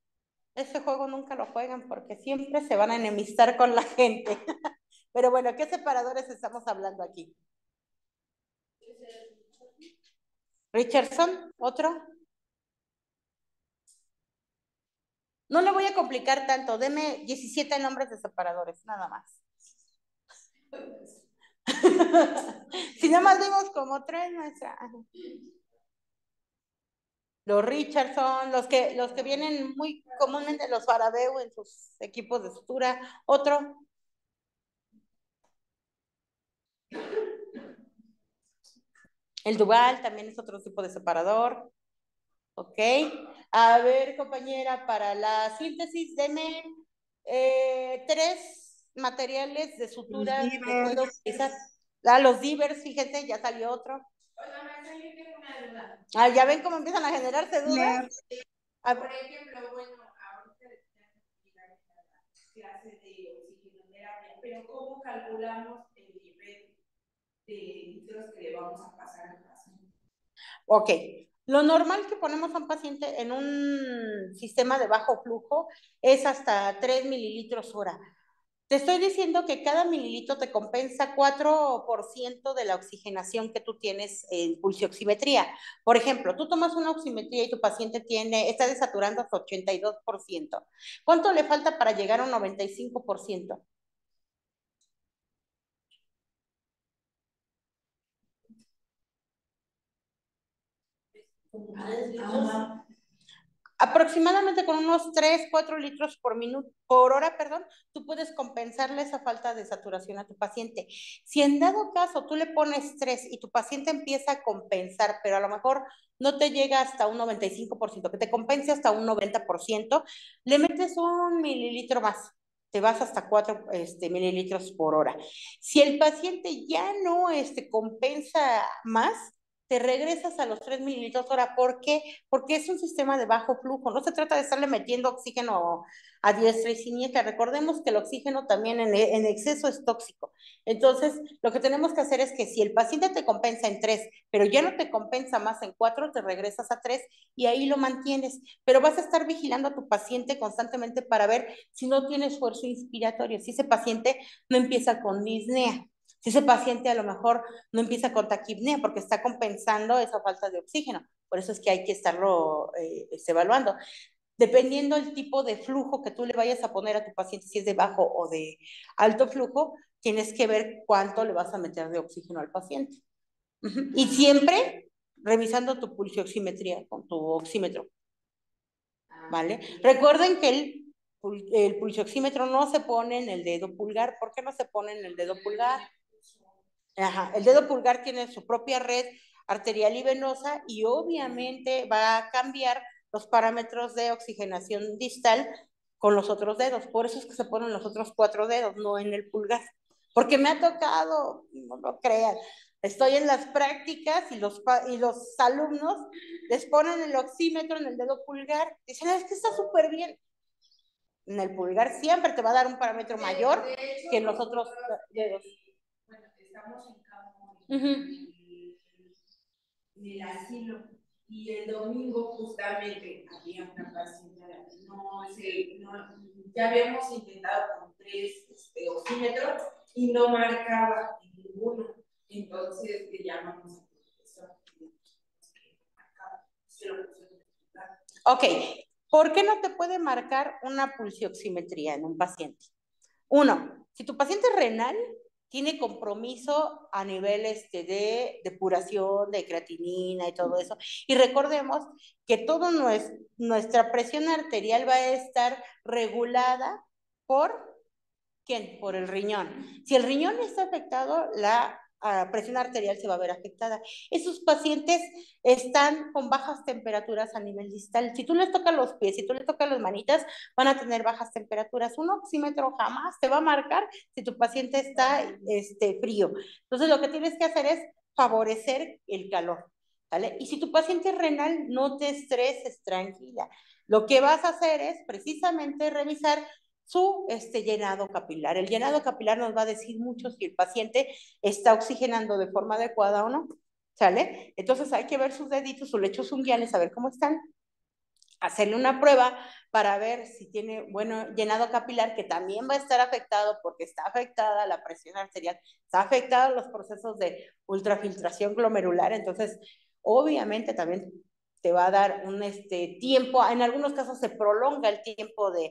Ese juego nunca lo juegan porque siempre se van a enemistar con la gente. Pero bueno, ¿qué separadores estamos hablando aquí? Richardson, ¿otro? No le voy a complicar tanto, deme 17 nombres de separadores, nada más. Si nada más dimos como 3, nuestra. Los Richardson, los que vienen muy comúnmente los Farabeu en sus equipos de sutura. Otro. El Duval también es otro tipo de separador. Ok. A ver, compañera, para la síntesis, deme 3 materiales de sutura que puedo utilizar. Ah, los divers, fíjense, ya salió otro. Oiga, maestra, yo tengo una duda. Ah, ¿ya ven cómo empiezan a generarse dudas? Por ejemplo, bueno, ahorita la clase de oxigenoterapia, pero ¿cómo calculamos el nivel de litros que le vamos a pasar al paciente? Ok, lo normal que ponemos a un paciente en un sistema de bajo flujo es hasta 3 mililitros hora. Te estoy diciendo que cada mililitro te compensa 4% de la oxigenación que tú tienes en pulsioximetría. Por ejemplo, tú tomas una oximetría y tu paciente está desaturando hasta 82%. ¿Cuánto le falta para llegar a un 95%? Aproximadamente con unos 3, 4 litros por hora, perdón, tú puedes compensarle esa falta de saturación a tu paciente. Si en dado caso tú le pones 3 y tu paciente empieza a compensar, pero a lo mejor no te llega hasta un 95%, que te compense hasta un 90%, le metes un mililitro más. Te vas hasta 4 mililitros por hora. Si el paciente ya no compensa más, te regresas a los 3 mililitros hora. ¿Por qué? Porque es un sistema de bajo flujo. No se trata de estarle metiendo oxígeno a diestra y siniestra. Recordemos que el oxígeno también en exceso es tóxico. Entonces, lo que tenemos que hacer es que si el paciente te compensa en 3, pero ya no te compensa más en 4, te regresas a 3 y ahí lo mantienes. Pero vas a estar vigilando a tu paciente constantemente para ver si no tiene esfuerzo inspiratorio, si ese paciente no empieza con disnea. Si ese paciente a lo mejor no empieza con taquipnea porque está compensando esa falta de oxígeno. Por eso es que hay que estarlo evaluando. Dependiendo del tipo de flujo que tú le vayas a poner a tu paciente, si es de bajo o de alto flujo, tienes que ver cuánto le vas a meter de oxígeno al paciente. Y siempre revisando tu pulsioximetría con tu oxímetro. ¿Vale? Recuerden que el pulsioxímetro no se pone en el dedo pulgar. ¿Por qué no se pone en el dedo pulgar? Ajá, el dedo pulgar tiene su propia red arterial y venosa y obviamente va a cambiar los parámetros de oxigenación distal con los otros dedos. Por eso es que se ponen los otros 4 dedos, no en el pulgar. Porque me ha tocado, no lo crean, estoy en las prácticas y los alumnos les ponen el oxímetro en el dedo pulgar. Dicen, es que está súper bien. En el pulgar siempre te va a dar un parámetro mayor que en los otros dedos. Bueno, estamos en campo. el asilo. Y el domingo justamente había una paciente, ya habíamos intentado con 3 oxímetros y no marcaba ninguno. Entonces le llamamos al profesor. Ok, ¿por qué no te puede marcar una pulsioximetría en un paciente? Uno, si tu paciente es renal, tiene compromiso a nivel de depuración, de creatinina y todo eso. Y recordemos que toda nuestra presión arterial va a estar regulada por ¿quién? Por el riñón. Si el riñón está afectado, la presión arterial se va a ver afectada. Esos pacientes están con bajas temperaturas a nivel distal. Si tú les tocas los pies, si tú les tocas las manitas, van a tener bajas temperaturas. Un oxímetro jamás te va a marcar si tu paciente está frío. Entonces, lo que tienes que hacer es favorecer el calor. ¿Vale? Y si tu paciente es renal, no te estreses, tranquila. Lo que vas a hacer es precisamente revisar su llenado capilar. El llenado capilar nos va a decir mucho si el paciente está oxigenando de forma adecuada o no, ¿sale? Entonces hay que ver sus deditos, sus lechos unguiales, a ver cómo están, hacerle una prueba para ver si tiene bueno llenado capilar, que también va a estar afectado porque está afectada la presión arterial, está afectado los procesos de ultrafiltración glomerular, entonces obviamente también te va a dar un tiempo, en algunos casos se prolonga el tiempo de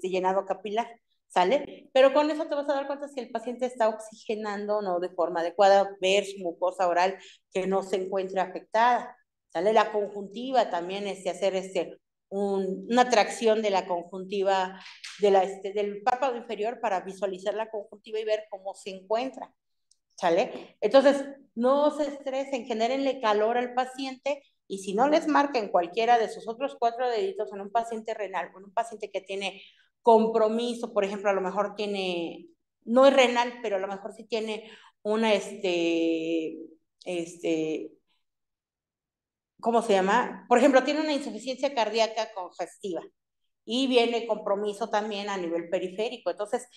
llenado capilar, ¿sale? Pero con eso te vas a dar cuenta si el paciente está oxigenando o no de forma adecuada, ver su mucosa oral que no se encuentre afectada, ¿sale? La conjuntiva también, hacer una tracción de la conjuntiva del párpado inferior para visualizar la conjuntiva y ver cómo se encuentra, ¿sale? Entonces, no se estresen, genérenle calor al paciente y si no les marquen cualquiera de sus otros 4 deditos en un paciente renal, en un paciente que tiene compromiso, por ejemplo, a lo mejor tiene, no es renal, pero a lo mejor sí tiene una, ¿cómo se llama? Por ejemplo, tiene una insuficiencia cardíaca congestiva y viene compromiso también a nivel periférico. Entonces,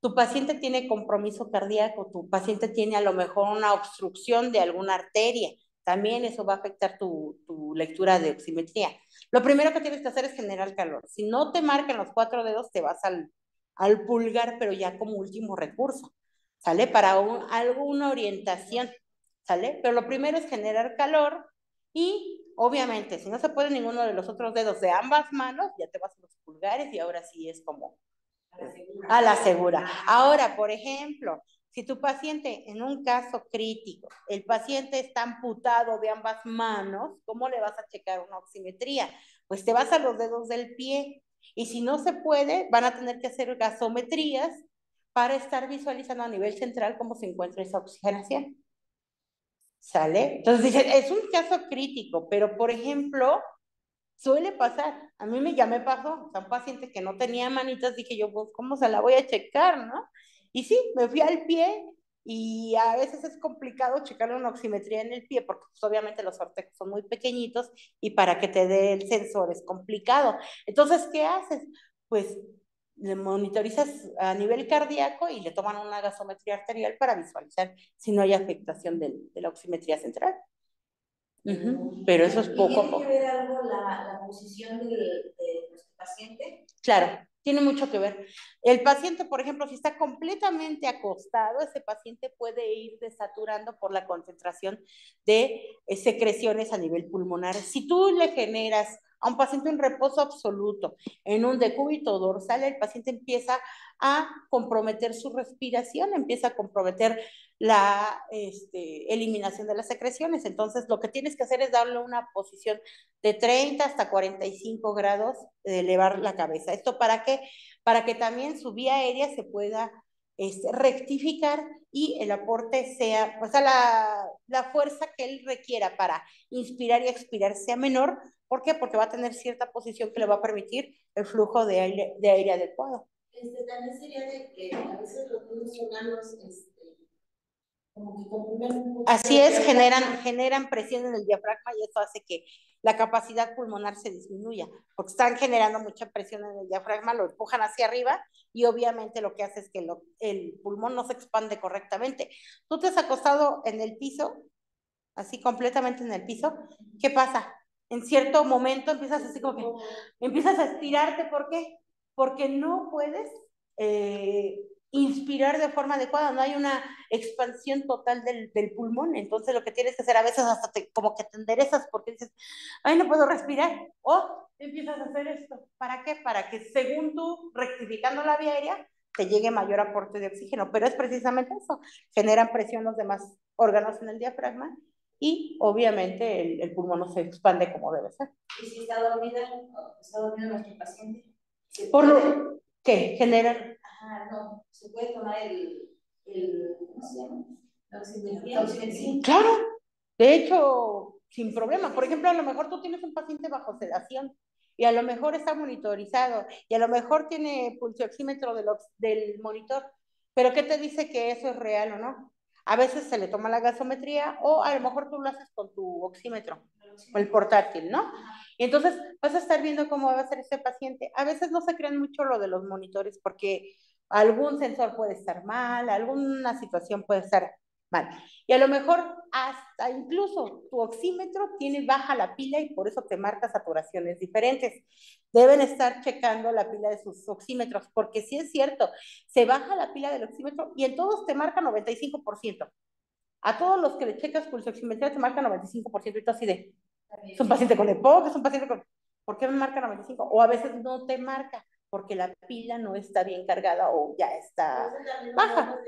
tu paciente tiene compromiso cardíaco, tu paciente tiene a lo mejor una obstrucción de alguna arteria. También eso va a afectar tu lectura de oximetría. Lo primero que tienes que hacer es generar calor. Si no te marcan los 4 dedos, te vas al pulgar, pero ya como último recurso, ¿sale? Para alguna orientación, ¿sale? Pero lo primero es generar calor y obviamente, si no se puede ninguno de los otros dedos de ambas manos, ya te vas a los pulgares y ahora sí es como a la segura. Ahora, por ejemplo, si tu paciente, en un caso crítico, el paciente está amputado de ambas manos, ¿cómo le vas a checar una oximetría? Pues te vas a los dedos del pie y si no se puede, van a tener que hacer gasometrías para estar visualizando a nivel central cómo se encuentra esa oxigenación. ¿Sale? Entonces dicen, es un caso crítico, pero por ejemplo, suele pasar. A mí ya me pasó, o sea, un paciente que no tenía manitas, dije yo, pues, ¿cómo se la voy a checar, no? Y sí, me fui al pie y a veces es complicado checarle una oximetría en el pie porque pues, obviamente los órtex son muy pequeñitos y para que te dé el sensor es complicado. Entonces, ¿qué haces? Pues le monitorizas a nivel cardíaco y le toman una gasometría arterial para visualizar si no hay afectación de la oximetría central. Pero eso es poco a poco. ¿Tiene que ver algo la posición de nuestro paciente? Claro, tiene mucho que ver. El paciente, por ejemplo, si está completamente acostado, ese paciente puede ir desaturando por la concentración de secreciones a nivel pulmonar. Si tú le generas a un paciente un reposo absoluto en un decúbito dorsal, el paciente empieza a comprometer su respiración, empieza a comprometer la eliminación de las secreciones. Entonces, lo que tienes que hacer es darle una posición de 30 hasta 45 grados de elevar la cabeza. ¿Esto para qué? Para que también su vía aérea se pueda rectificar y el aporte sea, o sea, la fuerza que él requiera para inspirar y expirar sea menor. ¿Por qué? Porque va a tener cierta posición que le va a permitir el flujo de aire adecuado. También sería de que a veces los mismos órganos como que comprimen un poco. Así es, generan presión en el diafragma y eso hace que la capacidad pulmonar se disminuya, porque están generando mucha presión en el diafragma, lo empujan hacia arriba y obviamente lo que hace es que el pulmón no se expande correctamente. ¿Tú te has acostado en el piso? así completamente en el piso, ¿qué pasa? En cierto momento empiezas así como que, empiezas a estirarte, ¿por qué? Porque no puedes inspirar de forma adecuada, no hay una expansión total del pulmón, entonces lo que tienes que hacer a veces hasta como que te enderezas porque dices, ay, no puedo respirar, o empiezas a hacer esto, ¿para qué? Para que según tú, rectificando la vía aérea, te llegue mayor aporte de oxígeno, pero es precisamente eso, generan presión los demás órganos en el diafragma y obviamente el pulmón no se expande como debe ser. ¿Y si está dormido nuestro paciente? Por lo que generan... Ajá, no, se puede tomar ¿cómo se llama? La oximetría. Claro, de hecho, sin problema. Por ejemplo, a lo mejor tú tienes un paciente bajo sedación y a lo mejor está monitorizado y a lo mejor tiene pulsioxímetro del monitor, pero ¿qué te dice que eso es real o no? A veces se le toma la gasometría o a lo mejor tú lo haces con tu oxímetro o el portátil, ¿no? Y entonces vas a estar viendo cómo va a ser ese paciente. A veces no se creen mucho lo de los monitores porque algún sensor puede estar mal, alguna situación puede estar mal. Y a lo mejor hasta incluso tu oxímetro tiene baja la pila y por eso te marca saturaciones diferentes. Deben estar checando la pila de sus oxímetros, porque sí es cierto, se baja la pila del oxímetro y en todos te marca 95%. A todos los que le checas pulsioximetría te marca 95%. Y tú así de, es un paciente con EPOC, es un paciente con... ¿Por qué me marca 95%? O a veces no te marca porque la pila no está bien cargada o ya está baja.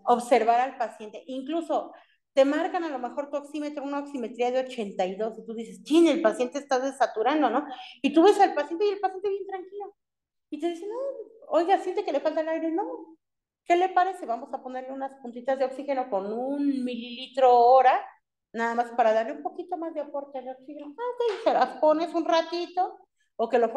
Observar al paciente. Incluso te marcan a lo mejor tu oxímetro, una oximetría de 82 y tú dices, ¿quién? El paciente está desaturando, ¿no? Y tú ves al paciente y el paciente bien tranquilo. Y te dice, no, oiga, siente que le falta el aire. No. ¿Qué le parece? Vamos a ponerle unas puntitas de oxígeno con 1 mililitro hora, nada más para darle un poquito más de aporte de oxígeno. Ok, se las pones un ratito, o que lo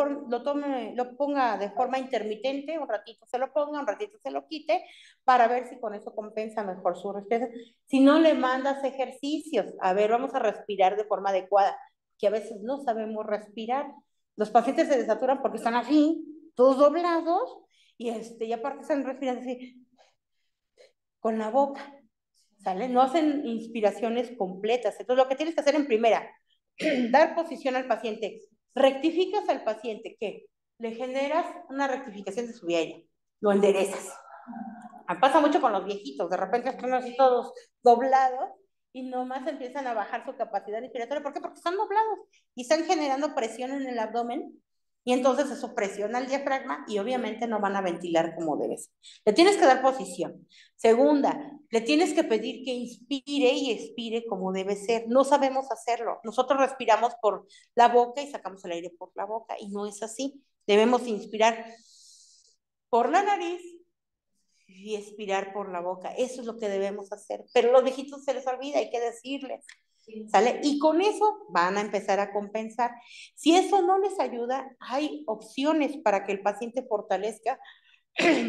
ponga de forma intermitente, un ratito se lo ponga, un ratito se lo quite, para ver si con eso compensa mejor su respiración. Si no, le mandas ejercicios. A ver, vamos a respirar de forma adecuada, que a veces no sabemos respirar. Los pacientes se desaturan porque están así, todos doblados, y aparte están respirando así, con la boca, ¿sale? No hacen inspiraciones completas. Entonces, lo que tienes que hacer en primera, dar posición al paciente. Rectificas al paciente, ¿qué? Le generas una rectificación de su vía aérea. Lo enderezas. Pasa mucho con los viejitos. De repente están así todos doblados y nomás empiezan a bajar su capacidad respiratoria. ¿Por qué? Porque están doblados y están generando presión en el abdomen. Y entonces eso presiona el diafragma y obviamente no van a ventilar como debes. Le tienes que dar posición. Segunda, le tienes que pedir que inspire y expire como debe ser. No sabemos hacerlo. Nosotros respiramos por la boca y sacamos el aire por la boca y no es así. Debemos inspirar por la nariz y expirar por la boca. Eso es lo que debemos hacer. Pero los viejitos se les olvida, hay que decirles. ¿Sale? Y con eso van a empezar a compensar. Si eso no les ayuda, hay opciones para que el paciente fortalezca,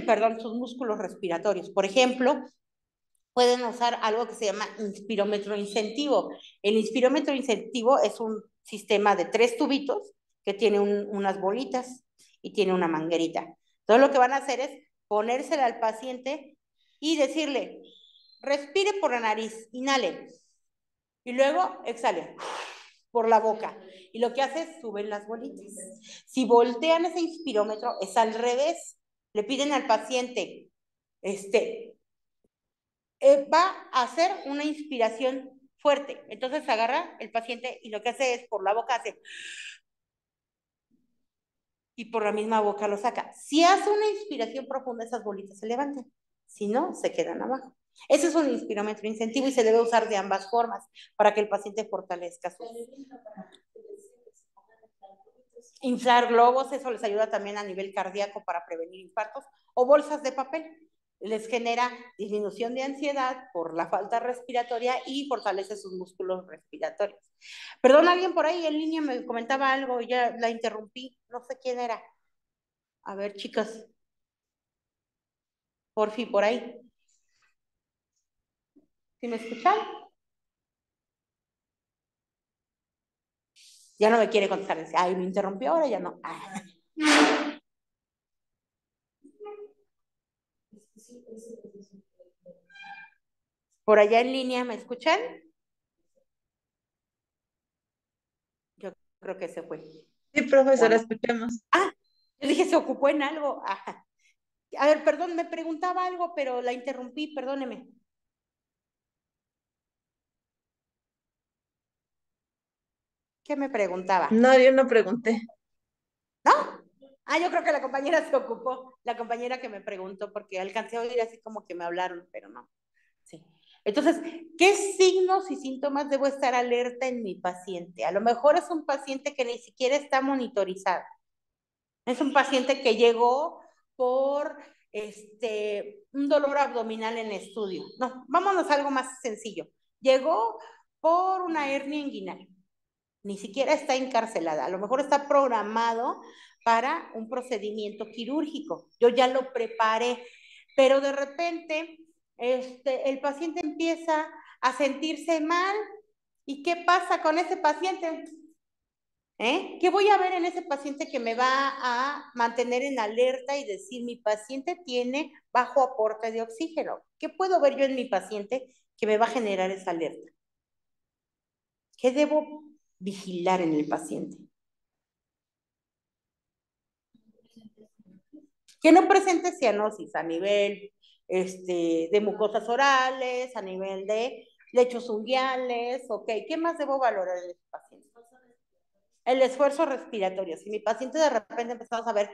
perdón, sus músculos respiratorios. Por ejemplo, pueden usar algo que se llama inspirómetro incentivo. El inspirómetro incentivo es un sistema de 3 tubitos que tiene unas bolitas y tiene una manguerita. Todo lo que van a hacer es ponérsela al paciente y decirle, respire por la nariz, inhale, y luego exhale por la boca. Y lo que hace es suben las bolitas. Si voltean ese inspirómetro, es al revés. Le piden al paciente, va a hacer una inspiración fuerte. Entonces agarra el paciente y lo que hace es por la boca hace y por la misma boca lo saca. Si hace una inspiración profunda, esas bolitas se levantan. Si no, se quedan abajo. Ese es un inspirómetro incentivo y se debe usar de ambas formas para que el paciente fortalezca sus... Inflar globos, eso les ayuda también a nivel cardíaco para prevenir infartos, o bolsas de papel. Les genera disminución de ansiedad por la falta respiratoria y fortalece sus músculos respiratorios. Perdón, alguien por ahí en línea me comentaba algo y ya la interrumpí, no sé quién era. A ver, chicas, porfi, por ahí. ¿Sí me escuchan? Ya no me quiere contestar. Dice, ay, me interrumpió, ahora ya no. Por allá en línea, ¿me escuchan? Yo creo que se fue. Sí, profesora, Bueno. escuchamos. Ah, yo dije, se ocupó en algo. Ajá. A ver, perdón, me preguntaba algo, pero la interrumpí, perdóneme. ¿Qué me preguntaba? No, yo no pregunté. ¿No? Ah, yo creo que la compañera se ocupó, la compañera que me preguntó, porque alcancé a oír así como que me hablaron, pero no. Sí. Entonces, ¿qué signos y síntomas debo estar alerta en mi paciente? A lo mejor es un paciente que ni siquiera está monitorizado. Es un paciente que llegó por un dolor abdominal en estudio. No, vámonos a algo más sencillo. Llegó por una hernia inguinal. Ni siquiera está encarcelada. A lo mejor está programado para un procedimiento quirúrgico. Yo ya lo preparé, pero de repente el paciente empieza a sentirse mal. ¿Y qué pasa con ese paciente? ¿Qué voy a ver en ese paciente que me va a mantener en alerta y decir, mi paciente tiene bajo aporte de oxígeno? ¿Qué puedo ver yo en mi paciente que me va a generar esa alerta? ¿Qué debo vigilar en el paciente? Que no presente cianosis a nivel de mucosas orales, a nivel de lechos unguiales, ok. ¿Qué más debo valorar en el paciente? El esfuerzo respiratorio. Si mi paciente de repente empezamos a ver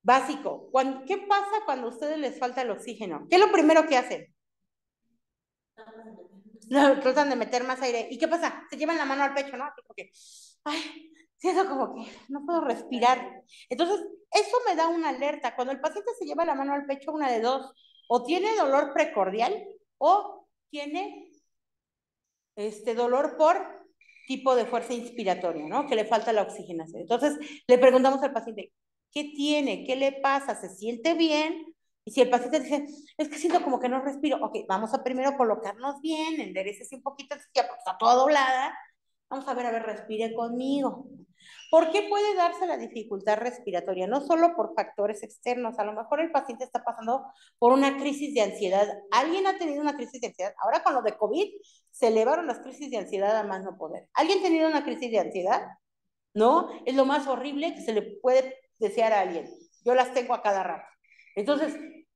básico, ¿qué pasa cuando a ustedes les falta el oxígeno? ¿Qué es lo primero que hacen? Tratan de meter más aire. ¿Y qué pasa? Se llevan la mano al pecho, ¿no? Porque, ay, siento como que no puedo respirar. Entonces, eso me da una alerta. Cuando el paciente se lleva la mano al pecho, una de dos, o tiene dolor precordial o tiene dolor por tipo de fuerza inspiratoria, ¿no? Que le falta la oxigenación. Entonces, le preguntamos al paciente, ¿qué tiene? ¿Qué le pasa? ¿Se siente bien? Y si el paciente dice, es que siento como que no respiro, ok, vamos a primero colocarnos bien, enderecese un poquito, ya porque está toda doblada. Vamos a ver, respire conmigo. ¿Por qué puede darse la dificultad respiratoria? No solo por factores externos, a lo mejor el paciente está pasando por una crisis de ansiedad. ¿Alguien ha tenido una crisis de ansiedad? Ahora con lo de COVID se elevaron las crisis de ansiedad a más no poder. ¿Alguien ha tenido una crisis de ansiedad? ¿No? Es lo más horrible que se le puede desear a alguien. Yo las tengo a cada rato. Entonces,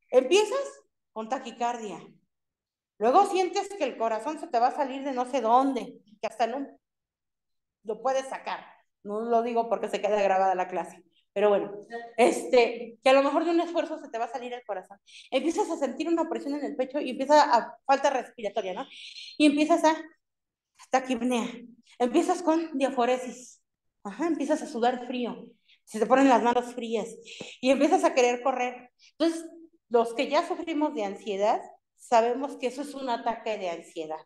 empiezas con taquicardia. Luego sientes que el corazón se te va a salir de no sé dónde, que hasta no lo puedes sacar. No lo digo porque se queda grabada la clase. Pero bueno, que a lo mejor de un esfuerzo se te va a salir el corazón. Empiezas a sentir una presión en el pecho y empieza a falta respiratoria, ¿no? Y empiezas a taquipnea. Empiezas con diaforesis. Ajá, empiezas a sudar frío. Se te ponen las manos frías y empiezas a querer correr. Entonces, los que ya sufrimos de ansiedad, sabemos que eso es un ataque de ansiedad.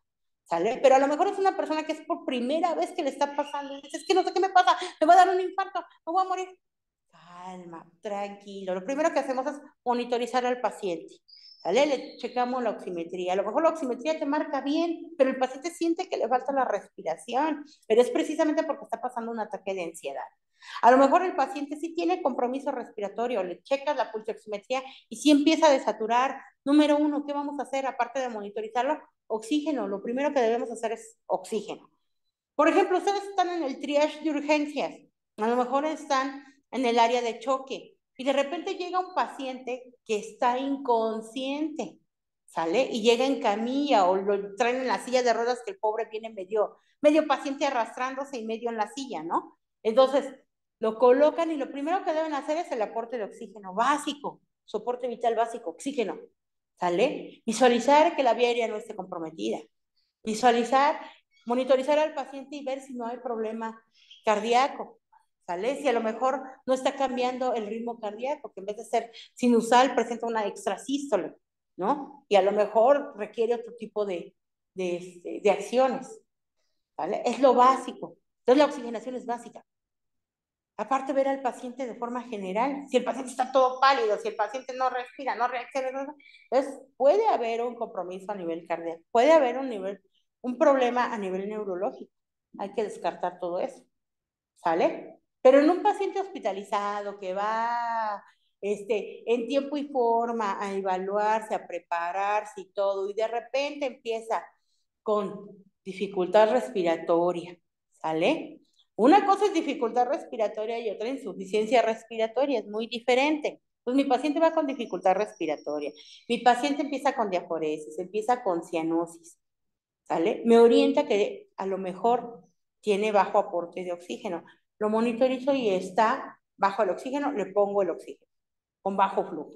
¿Sale? Pero a lo mejor es una persona que es por primera vez que le está pasando y dice, es que no sé qué me pasa, me va a dar un infarto, me voy a morir. Calma, tranquilo. Lo primero que hacemos es monitorizar al paciente. ¿Vale? Le checamos la oximetría. A lo mejor la oximetría te marca bien, pero el paciente siente que le falta la respiración, pero es precisamente porque está pasando un ataque de ansiedad. A lo mejor el paciente sí tiene compromiso respiratorio, le checas la pulsoximetría y sí empieza a desaturar. Número uno, ¿qué vamos a hacer aparte de monitorizarlo? Oxígeno. Lo primero que debemos hacer es oxígeno. Por ejemplo, ustedes están en el triage de urgencias, a lo mejor están en el área de choque y de repente llega un paciente que está inconsciente, ¿sale? Y llega en camilla o lo traen en la silla de ruedas que el pobre viene medio paciente arrastrándose y medio en la silla, ¿no? Entonces, lo colocan y lo primero que deben hacer es el aporte de oxígeno básico, soporte vital básico, oxígeno, ¿sale? Visualizar que la vía aérea no esté comprometida. Visualizar, monitorizar al paciente y ver si no hay problema cardíaco, ¿sale? Si a lo mejor no está cambiando el ritmo cardíaco, que en vez de ser sinusal presenta una extrasístole, ¿no? Y a lo mejor requiere otro tipo de acciones, ¿vale? Es lo básico. Entonces la oxigenación es básica. Aparte, ver al paciente de forma general. Si el paciente está todo pálido, si el paciente no respira, no reacciona, entonces puede haber un compromiso a nivel cardíaco, puede haber un problema a nivel neurológico. Hay que descartar todo eso, ¿sale? Pero en un paciente hospitalizado que va en tiempo y forma, a evaluarse, a prepararse y todo, y de repente empieza con dificultad respiratoria, ¿sale? Una cosa es dificultad respiratoria y otra insuficiencia respiratoria, es muy diferente. Pues mi paciente va con dificultad respiratoria, mi paciente empieza con diaforesis, empieza con cianosis, ¿sale? Me orienta que a lo mejor tiene bajo aporte de oxígeno. Lo monitorizo y está bajo el oxígeno, le pongo el oxígeno, con bajo flujo.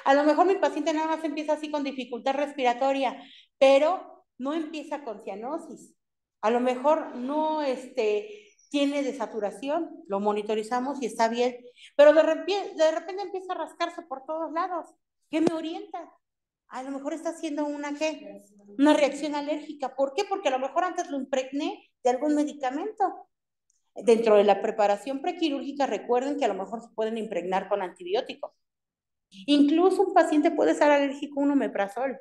A lo mejor mi paciente nada más empieza así con dificultad respiratoria, pero no empieza con cianosis. A lo mejor no tiene desaturación, lo monitorizamos y está bien, pero de repente empieza a rascarse por todos lados. ¿Qué me orienta? A lo mejor está haciendo ¿qué? Una reacción alérgica. ¿Por qué? Porque a lo mejor antes lo impregné de algún medicamento. Dentro de la preparación prequirúrgica, recuerden que a lo mejor se pueden impregnar con antibióticos. Incluso un paciente puede ser alérgico a un omeprazol.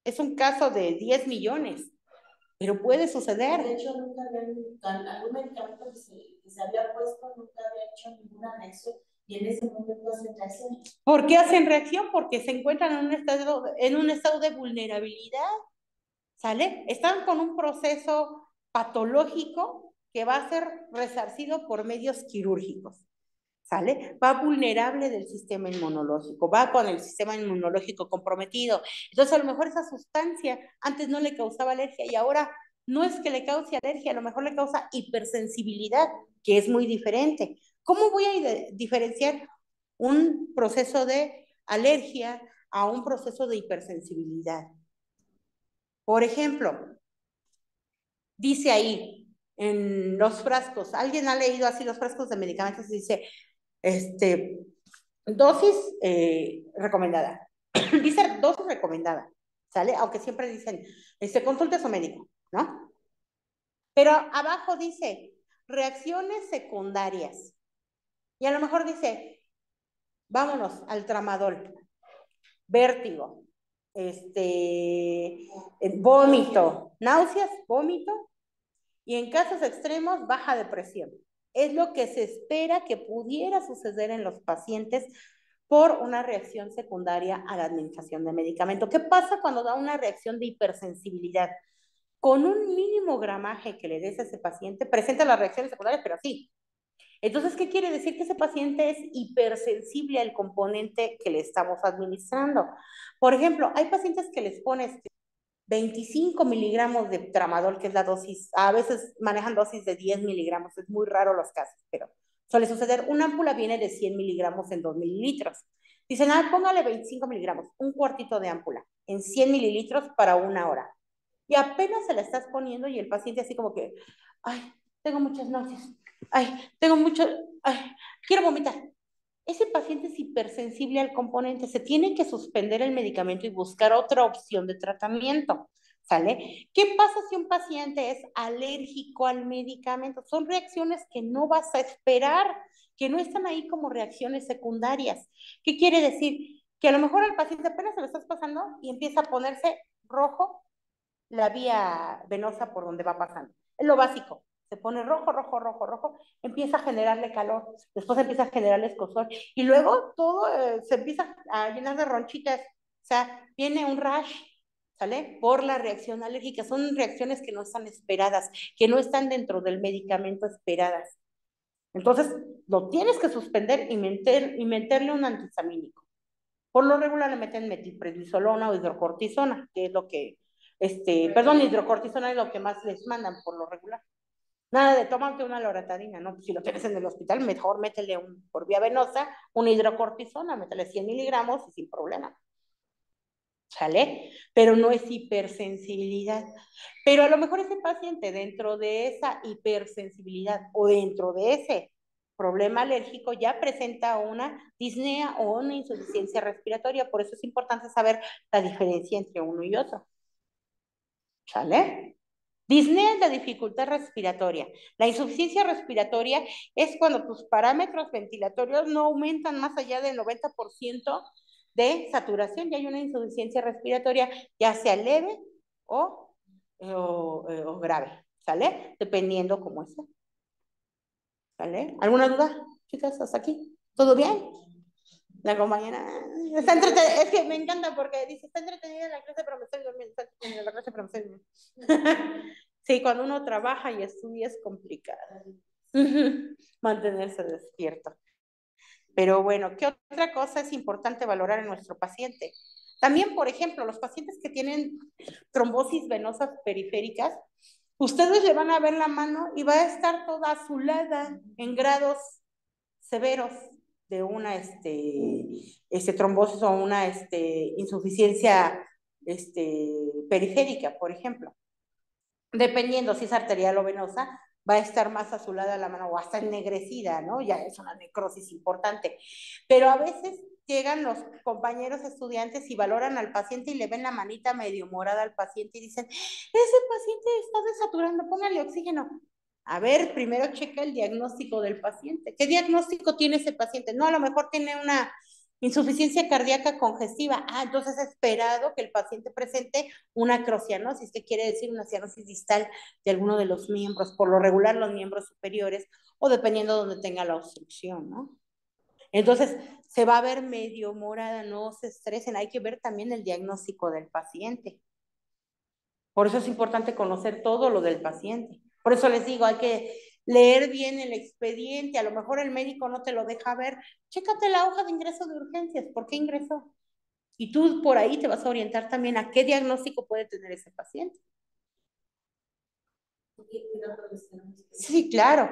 Es un caso de 10 millones, pero puede suceder. De hecho, nunca habían, algún medicamento que se había puesto, nunca había hecho ninguna reacción. Y en ese momento hacen reacción. ¿Por qué hacen reacción? Porque se encuentran en un estado de vulnerabilidad, ¿sale? Están con un proceso patológico que va a ser resarcido por medios quirúrgicos, ¿sale? Va vulnerable del sistema inmunológico, va con el sistema inmunológico comprometido. Entonces, a lo mejor esa sustancia antes no le causaba alergia y ahora no es que le cause alergia, a lo mejor le causa hipersensibilidad, que es muy diferente. ¿Cómo voy a diferenciar un proceso de alergia a un proceso de hipersensibilidad? Por ejemplo, dice ahí en los frascos, alguien ha leído así los frascos de medicamentos y dice, dosis recomendada. Dice dosis recomendada, ¿sale? Aunque siempre dicen, consulte a su médico, ¿no? Pero abajo dice, reacciones secundarias. Y a lo mejor dice, vámonos al tramadol, vértigo, vómito, náuseas, vómito, y en casos extremos, baja de presión. Es lo que se espera que pudiera suceder en los pacientes por una reacción secundaria a la administración de medicamento. ¿Qué pasa cuando da una reacción de hipersensibilidad? Con un mínimo gramaje que le des a ese paciente, presenta las reacciones secundarias, pero sí. Entonces, ¿qué quiere decir? Que ese paciente es hipersensible al componente que le estamos administrando. Por ejemplo, hay pacientes que les pones 25 miligramos de tramadol, que es la dosis, a veces manejan dosis de 10 miligramos, es muy raro los casos, pero suele suceder. Una ámpula viene de 100 miligramos en 2 mililitros. Dicen, póngale 25 miligramos, un cuartito de ámpula, en 100 mililitros para 1 hora. Y apenas se la estás poniendo y el paciente así como que, ay, tengo muchas náuseas, ay, tengo mucho, ay, quiero vomitar. Ese paciente es hipersensible al componente, se tiene que suspender el medicamento y buscar otra opción de tratamiento, ¿sale? ¿Qué pasa si un paciente es alérgico al medicamento? Son reacciones que no vas a esperar, que no están ahí como reacciones secundarias. ¿Qué quiere decir? Que a lo mejor al paciente apenas se lo estás pasando y empieza a ponerse rojo la vía venosa por donde va pasando. Es lo básico. Se pone rojo, rojo, rojo, rojo, empieza a generarle calor, después empieza a generarle escozor y luego todo se empieza a llenar de ronchitas, o sea, viene un rash, ¿sale? Por la reacción alérgica. Son reacciones que no están esperadas, que no están dentro del medicamento esperadas. Entonces, lo tienes que suspender y meterle un antihistamínico. Por lo regular le meten metilprednisolona o hidrocortisona, que es lo que, hidrocortisona es lo que más les mandan por lo regular. Nada de tómate una loratadina, ¿no? Pues si lo tienes en el hospital, mejor métele por vía venosa una hidrocortisona, métele 100 miligramos y sin problema. ¿Sale? Pero no es hipersensibilidad. Pero a lo mejor ese paciente dentro de esa hipersensibilidad o dentro de ese problema alérgico ya presenta una disnea o una insuficiencia respiratoria. Por eso es importante saber la diferencia entre uno y otro. ¿Sale? Disnea es la dificultad respiratoria. La insuficiencia respiratoria es cuando tus parámetros ventilatorios no aumentan más allá del 90% de saturación y hay una insuficiencia respiratoria, ya sea leve o grave, ¿sale? Dependiendo cómo sea. ¿Sale? ¿Alguna duda, chicas, hasta aquí? ¿Todo bien? La compañera está entretenida, es que me encanta porque dice, está entretenida en la clase, pero me estoy durmiendo, está entretenida en la clase, pero me estoy durmiendo. Sí, cuando uno trabaja y estudia es complicado mantenerse despierto. Pero bueno, ¿qué otra cosa es importante valorar en nuestro paciente? También, por ejemplo, los pacientes que tienen trombosis venosas periféricas, ustedes le van a ver la mano y va a estar toda azulada en grados severos de una trombosis o una insuficiencia periférica, por ejemplo. Dependiendo si es arterial o venosa, va a estar más azulada la mano o hasta ennegrecida, ¿no? Ya es una necrosis importante. Pero a veces llegan los compañeros estudiantes y valoran al paciente y le ven la manita medio morada al paciente y dicen, ese paciente está desaturando, póngale oxígeno. A ver, primero checa el diagnóstico del paciente. ¿Qué diagnóstico tiene ese paciente? No, a lo mejor tiene una insuficiencia cardíaca congestiva. Ah, entonces es esperado que el paciente presente una acrocianosis, que quiere decir una cianosis distal de alguno de los miembros, por lo regular los miembros superiores, o dependiendo de donde tenga la obstrucción, ¿no? Entonces, se va a ver medio morada, no se estresen, hay que ver también el diagnóstico del paciente. Por eso es importante conocer todo lo del paciente. Por eso les digo, hay que leer bien el expediente, a lo mejor el médico no te lo deja ver, chécate la hoja de ingreso de urgencias, ¿por qué ingresó? Y tú por ahí te vas a orientar también a qué diagnóstico puede tener ese paciente. Sí, claro,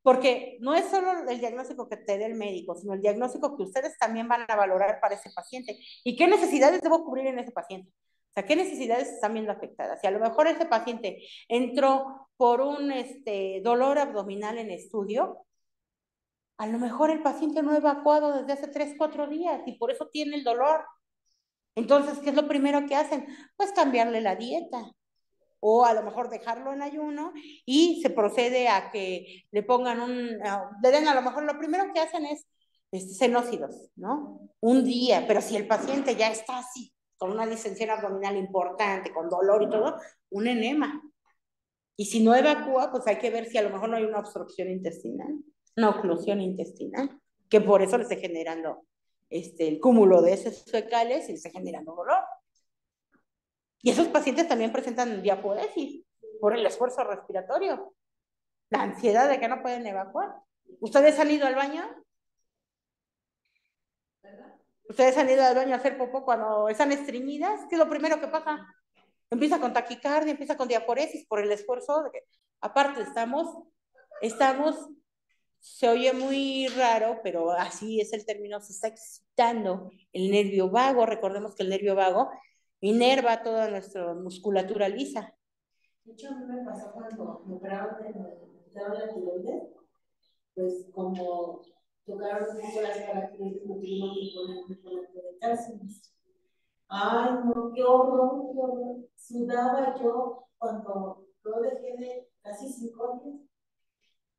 porque no es solo el diagnóstico que te dé el médico, sino el diagnóstico que ustedes también van a valorar para ese paciente. ¿Y qué necesidades debo cubrir en ese paciente? O sea, ¿qué necesidades están viendo afectadas? Si a lo mejor ese paciente entró por un dolor abdominal en estudio, a lo mejor el paciente no ha evacuado desde hace 3, 4 días y por eso tiene el dolor. Entonces, ¿qué es lo primero que hacen? Pues cambiarle la dieta o a lo mejor dejarlo en ayuno y se procede a que le pongan le den a lo mejor lo primero que hacen es senócidos, ¿no? Un día, pero si el paciente ya está así, con una distensión abdominal importante, con dolor y todo, un enema. Y si no evacúa, pues hay que ver si a lo mejor no hay una obstrucción intestinal, una oclusión intestinal, que por eso le esté generando el cúmulo de heces fecales y le esté generando dolor. Y esos pacientes también presentan diaporesis por el esfuerzo respiratorio, la ansiedad de que no pueden evacuar. ¿Ustedes han ido al baño? ¿Ustedes han ido al baño a hacer popó cuando están estreñidas? ¿Qué es lo primero que pasa? Empieza con taquicardia, empieza con diaporesis por el esfuerzo. Aparte, estamos, se oye muy raro, pero así es el término, se está excitando el nervio vago. Recordemos que el nervio vago inerva toda nuestra musculatura lisa. De hecho, a mí me pasó cuando me operaron la tiroides, pues como tocaron un poco las características, me tuvieron que poner un implante de calcio. Ay, no, qué horror, qué horror. Sudaba yo cuando lo dejé de casi 5 días,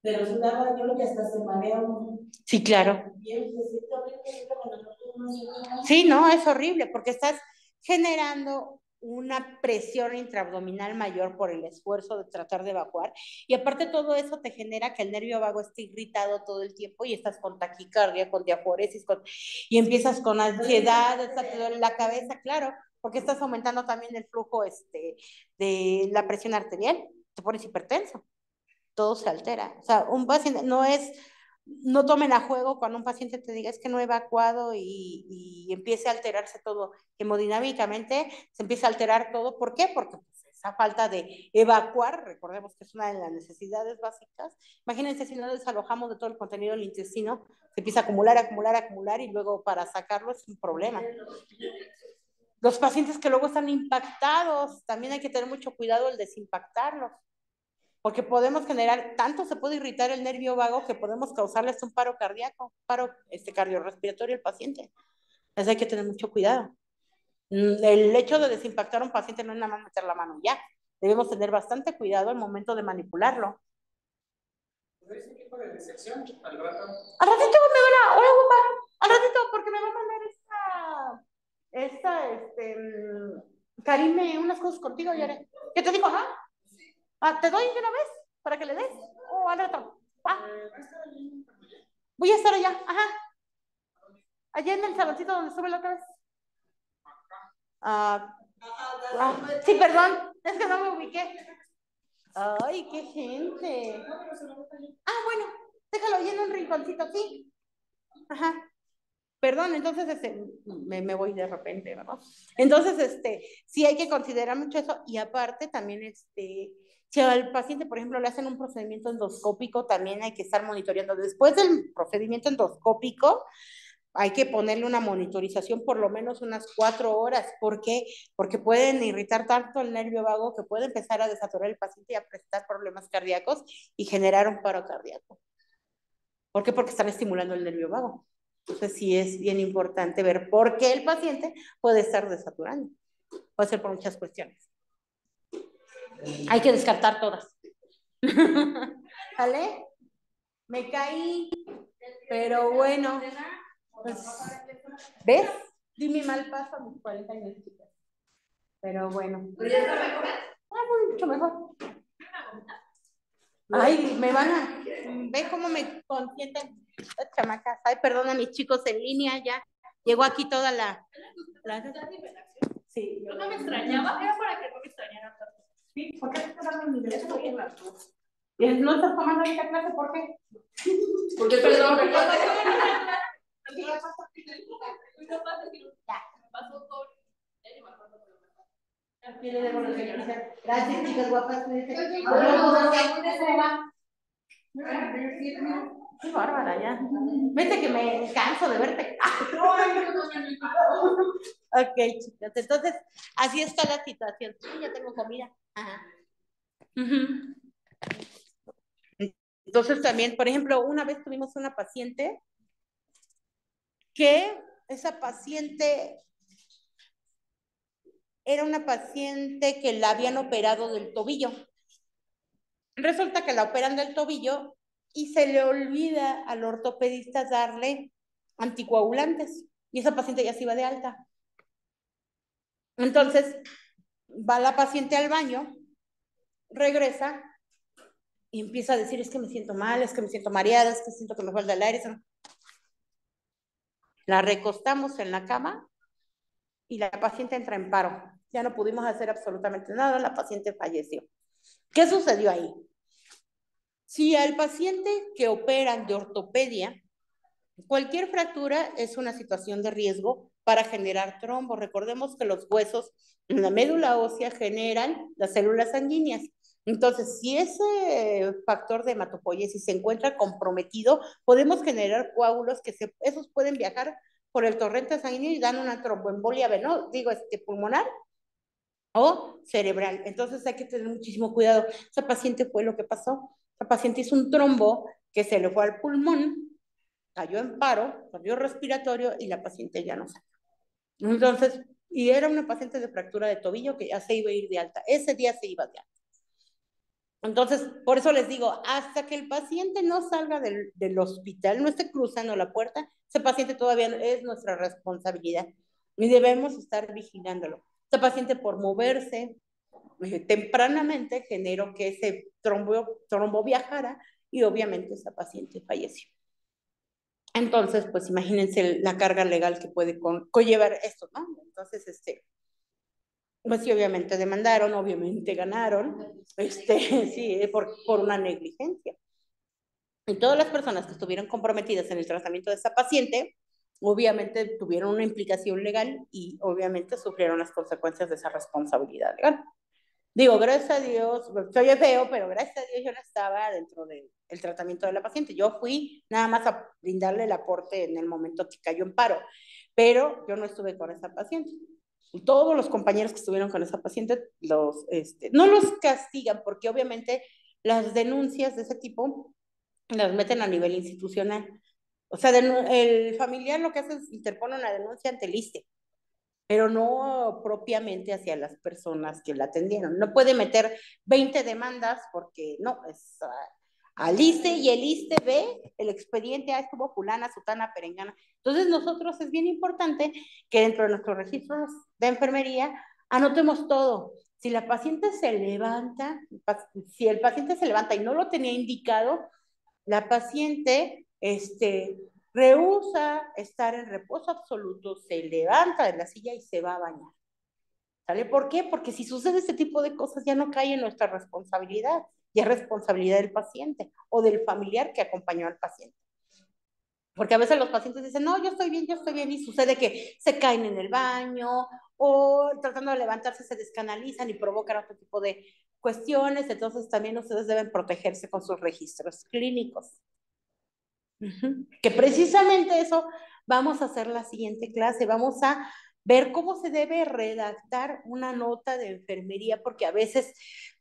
pero sudaba yo y hasta se marea uno. Sí, claro. Bien, se siente horrible cuando no podemos hacer nada. Sí, no, es horrible porque estás generando una presión intraabdominal mayor por el esfuerzo de tratar de evacuar y aparte todo eso te genera que el nervio vago esté irritado todo el tiempo y estás con taquicardia, con diaforesis, y empiezas con ansiedad, te duele la cabeza, claro, porque estás aumentando también el flujo de la presión arterial, te pones hipertenso, todo se altera. O sea, un paciente no tomen a juego cuando un paciente te diga es que no he evacuado y empiece a alterarse todo hemodinámicamente, se empieza a alterar todo. ¿Por qué? Porque pues, esa falta de evacuar, recordemos que es una de las necesidades básicas. Imagínense si no desalojamos de todo el contenido del intestino, se empieza a acumular, acumular, acumular y luego para sacarlo es un problema. Los pacientes que luego están impactados, también hay que tener mucho cuidado el desimpactarlos porque podemos generar, tanto se puede irritar el nervio vago que podemos causarles un paro cardíaco, paro cardiorrespiratorio al paciente. Entonces hay que tener mucho cuidado. El hecho de desimpactar a un paciente no es nada más meter la mano ya. Debemos tener bastante cuidado al momento de manipularlo. ¿Ese equipo de disección? Al ratito me van a, hola, guapa, al ratito, porque me va a mandar Karime, unas cosas contigo, Yare. ¿Qué te digo? Ajá. ¿Te doy de una vez para que le des? ¿O al rato? Voy a estar allá. Ajá. Allá en el saloncito donde sube la otra vez. Sí, perdón, es que no me ubiqué. Ay, qué gente. Bueno, déjalo ahí en un rinconcito, sí. Ajá. Perdón, entonces me voy de repente, ¿verdad? Entonces, sí hay que considerar mucho eso, y aparte también, si al paciente, por ejemplo, le hacen un procedimiento endoscópico, también hay que estar monitoreando. Después del procedimiento endoscópico, hay que ponerle una monitorización por lo menos unas 4 horas. ¿Por qué? Porque pueden irritar tanto el nervio vago que puede empezar a desaturar el paciente y a presentar problemas cardíacos y generar un paro cardíaco. ¿Por qué? Porque están estimulando el nervio vago. Entonces sí es bien importante ver por qué el paciente puede estar desaturando. Puede ser por muchas cuestiones. Hay que descartar todas. ¿Vale? Me caí, pero bueno. Pues, ¿ves? Di mi mal paso a mis 40 años, chicas. Pero bueno. ¿Pero ya está mejor? Mucho mejor. Ay, me van a... ¿Ve cómo me consienten las chamacas? Ay, perdón a mis chicos en línea, ya. Llegó aquí toda la... Sí. Yo no me extrañaba, era para que no me extrañaran tanto. Sí, ¿por qué te estás dando mi derecho en las dos? ¿No estás tomando esta clase? ¿Por qué? Porque perdón, me pasó con... Gracias, chicas guapas. Qué bárbara, ya. Vete que me canso de verte. Ok, chicas. Entonces, así está la situación. Sí, ya tengo comida. Ajá. Entonces, también, por ejemplo, una vez tuvimos una paciente que esa paciente era una paciente que la habían operado del tobillo. Resulta que la operan del tobillo y se le olvida al ortopedista darle anticoagulantes. Y esa paciente ya se iba de alta. Entonces, va la paciente al baño, regresa y empieza a decir, es que me siento mal, es que me siento mareada, es que siento que me falta el aire. La recostamos en la cama y la paciente entra en paro. Ya no pudimos hacer absolutamente nada, la paciente falleció. ¿Qué sucedió ahí? Si al paciente que operan de ortopedia, cualquier fractura es una situación de riesgo para generar trombo. Recordemos que los huesos en la médula ósea generan las células sanguíneas. Entonces, si ese factor de hematopoiesis se encuentra comprometido, podemos generar coágulos que esos pueden viajar por el torrente sanguíneo y dan una tromboembolia pulmonar o cerebral. Entonces hay que tener muchísimo cuidado. Esa paciente fue lo que pasó. Esa paciente hizo un trombo que se le fue al pulmón, cayó en paro, perdió respiratorio y la paciente ya no salió. Entonces, y era una paciente de fractura de tobillo que ya se iba a ir de alta. Ese día se iba de alta. Entonces, por eso les digo, hasta que el paciente no salga del hospital, no esté cruzando la puerta, ese paciente todavía es nuestra responsabilidad y debemos estar vigilándolo. Ese paciente, por moverse tempranamente, generó que ese trombo viajara y obviamente esa paciente falleció. Entonces, pues imagínense la carga legal que puede conllevar esto, ¿no? Entonces, pues sí, obviamente demandaron, obviamente ganaron, sí, por una negligencia. Y todas las personas que estuvieron comprometidas en el tratamiento de esta paciente, obviamente tuvieron una implicación legal y obviamente sufrieron las consecuencias de esa responsabilidad legal. Digo, gracias a Dios, soy feo, pero gracias a Dios yo no estaba dentro del tratamiento de la paciente. Yo fui nada más a brindarle el aporte en el momento que cayó en paro, pero yo no estuve con esa paciente. Y todos los compañeros que estuvieron con esa paciente, no los castigan, porque obviamente las denuncias de ese tipo las meten a nivel institucional. O sea, el familiar lo que hace es interpone una denuncia ante el ISSSTE, pero no propiamente hacia las personas que la atendieron. No puede meter 20 demandas porque no, es al ISSSTE y el ISSSTE ve el expediente, estuvo fulana, sutana, perengana. Entonces nosotros es bien importante que dentro de nuestros registros de enfermería anotemos todo. Si la paciente se levanta, si el paciente se levanta y no lo tenía indicado, la paciente rehúsa estar en reposo absoluto, se levanta de la silla y se va a bañar. ¿Sale? ¿Por qué? Porque si sucede este tipo de cosas ya no cae en nuestra responsabilidad, ya es responsabilidad del paciente o del familiar que acompañó al paciente. Porque a veces los pacientes dicen, no, yo estoy bien, y sucede que se caen en el baño o tratando de levantarse se descanalizan y provocan otro tipo de cuestiones, entonces también ustedes deben protegerse con sus registros clínicos. Que precisamente eso vamos a hacer la siguiente clase, vamos a ver cómo se debe redactar una nota de enfermería, porque a veces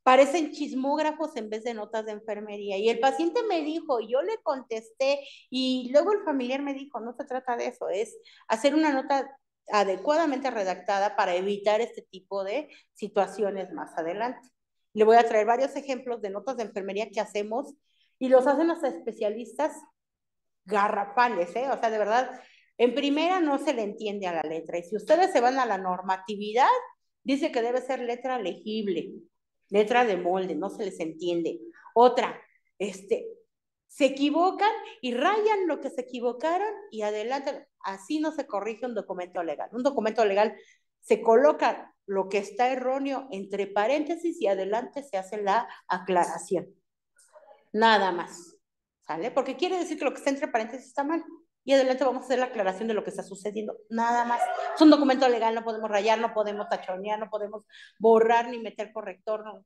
parecen chismógrafos en vez de notas de enfermería. Y el paciente me dijo, y yo le contesté, y luego el familiar me dijo, no se trata de eso, es hacer una nota adecuadamente redactada para evitar este tipo de situaciones más adelante. Le voy a traer varios ejemplos de notas de enfermería que hacemos y los hacen los especialistas garrafales, ¿eh? O sea, de verdad, en primera no se le entiende a la letra. Y si ustedes se van a la normatividad, dice que debe ser letra legible, letra de molde, no se les entiende. Otra, se equivocan y rayan lo que se equivocaron y adelantan. Así no se corrige un documento legal. Un documento legal se coloca lo que está erróneo entre paréntesis y adelante se hace la aclaración. Nada más. ¿Sale? Porque quiere decir que lo que está entre paréntesis está mal. Y adelante vamos a hacer la aclaración de lo que está sucediendo. Nada más. Es un documento legal, no podemos rayar, no podemos tachonear, no podemos borrar ni meter corrector. No.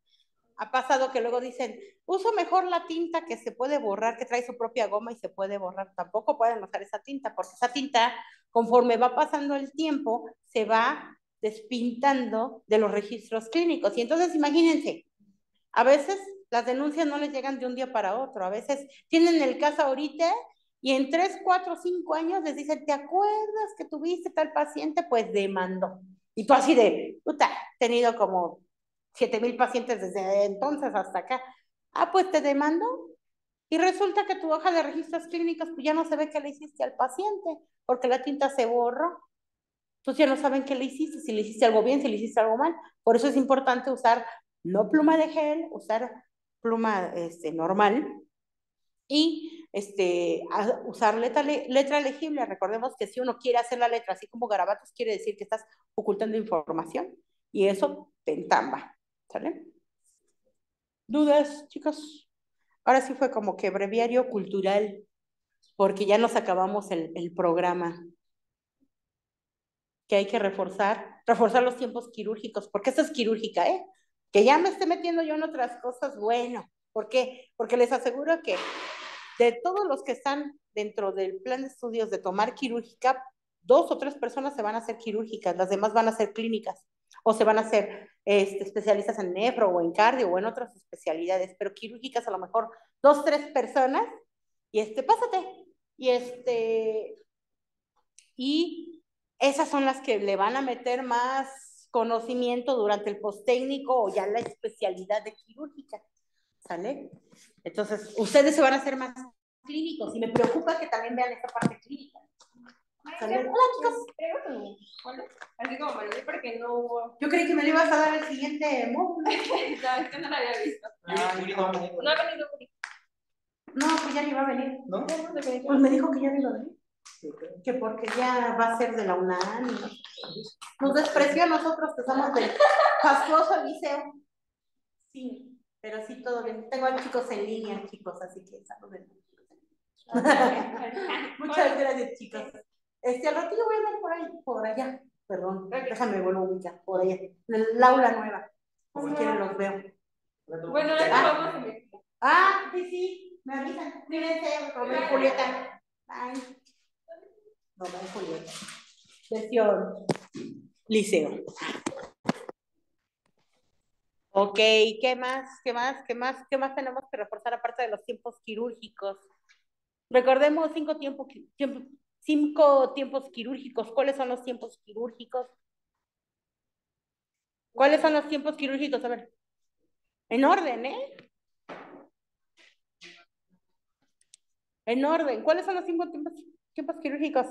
Ha pasado que luego dicen, uso mejor la tinta que se puede borrar, que trae su propia goma y se puede borrar. Tampoco pueden usar esa tinta, porque esa tinta, conforme va pasando el tiempo, se va despintando de los registros clínicos. Y entonces imagínense, a veces las denuncias no les llegan de un día para otro, a veces tienen el caso ahorita y en 3, 4, 5 años les dicen, ¿te acuerdas que tuviste tal paciente? Pues demandó. Y tú así de, puta, he tenido como 7,000 pacientes desde entonces hasta acá. Ah, pues te demandó. Y resulta que tu hoja de registros clínicos pues ya no se ve qué le hiciste al paciente, porque la tinta se borró. Entonces ya no saben qué le hiciste, si le hiciste algo bien, si le hiciste algo mal. Por eso es importante usar no pluma de gel, usar pluma normal y usar letra legible. Recordemos que si uno quiere hacer la letra así como garabatos, quiere decir que estás ocultando información y eso te entamba. ¿Sale? ¿Dudas, chicos? Ahora sí fue como que breviario cultural, porque ya nos acabamos el programa. Que hay que reforzar los tiempos quirúrgicos, porque esta es quirúrgica, ¿eh? Que ya me esté metiendo yo en otras cosas, bueno, ¿por qué? Porque les aseguro que de todos los que están dentro del plan de estudios de tomar quirúrgica, 2 o 3 personas se van a hacer quirúrgicas, las demás van a ser clínicas, o se van a hacer especialistas en nefro o en cardio o en otras especialidades, pero quirúrgicas a lo mejor 2, 3 personas, y pásate, y y esas son las que le van a meter más conocimiento durante el postécnico o ya la especialidad de quirúrgica, ¿sale? Entonces, ustedes se van a hacer más clínicos y me preocupa que también vean esta parte clínica. ¿Sale? Hola, chicos. Así como me lo di porque no hubo. Yo creí que me lo ibas a dar el siguiente módulo. No, es que no lo había visto. No ha venido. No, pues ya ni va a venir. ¿No? Pues me dijo que ya no iba a venir. Que porque ya va a ser de la UNAM. Nos despreció a nosotros que somos del fastuoso liceo. Sí, pero sí, todo bien. Tengo a chicos en línea, chicos, así que saluden. Muchas gracias, chicos. Al ratito voy a andar por allá. Perdón, déjame vuelvo a ubicar, por allá. En el aula nueva. Si quieren los veo. Bueno, ahora vamos a ver. Sí, me avisan. Cuídense, con Julieta. Bye. No, bye, Julieta. Sesión. Liceo. Ok, ¿qué más? ¿Qué más? ¿Qué más? ¿Qué más tenemos que reforzar aparte de los tiempos quirúrgicos? Recordemos 5 tiempos quirúrgicos. ¿Cuáles son los tiempos quirúrgicos? ¿Cuáles son los tiempos quirúrgicos? A ver. En orden, ¿eh? En orden. ¿Cuáles son los 5 tiempos quirúrgicos?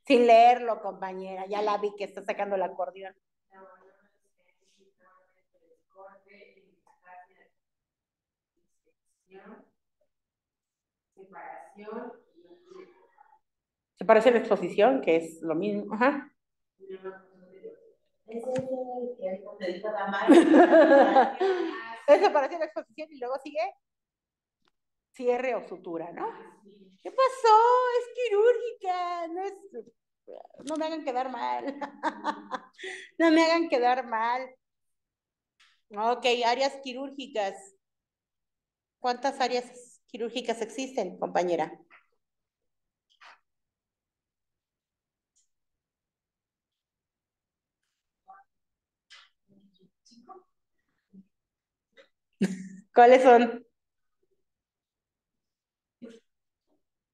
Sin leerlo, compañera. Ya la vi que está sacando el acordeón. Separación Se parece a la exposición, que es lo mismo. Ajá. Ese es el que te dijo la madre. Eso parece a la exposición y luego sigue cierre o sutura, ¿no? ¿Qué pasó? Es quirúrgica, no es... No me hagan quedar mal. No me hagan quedar mal. Ok, áreas quirúrgicas. ¿Cuántas áreas quirúrgicas existen, compañera? ¿Cuáles son?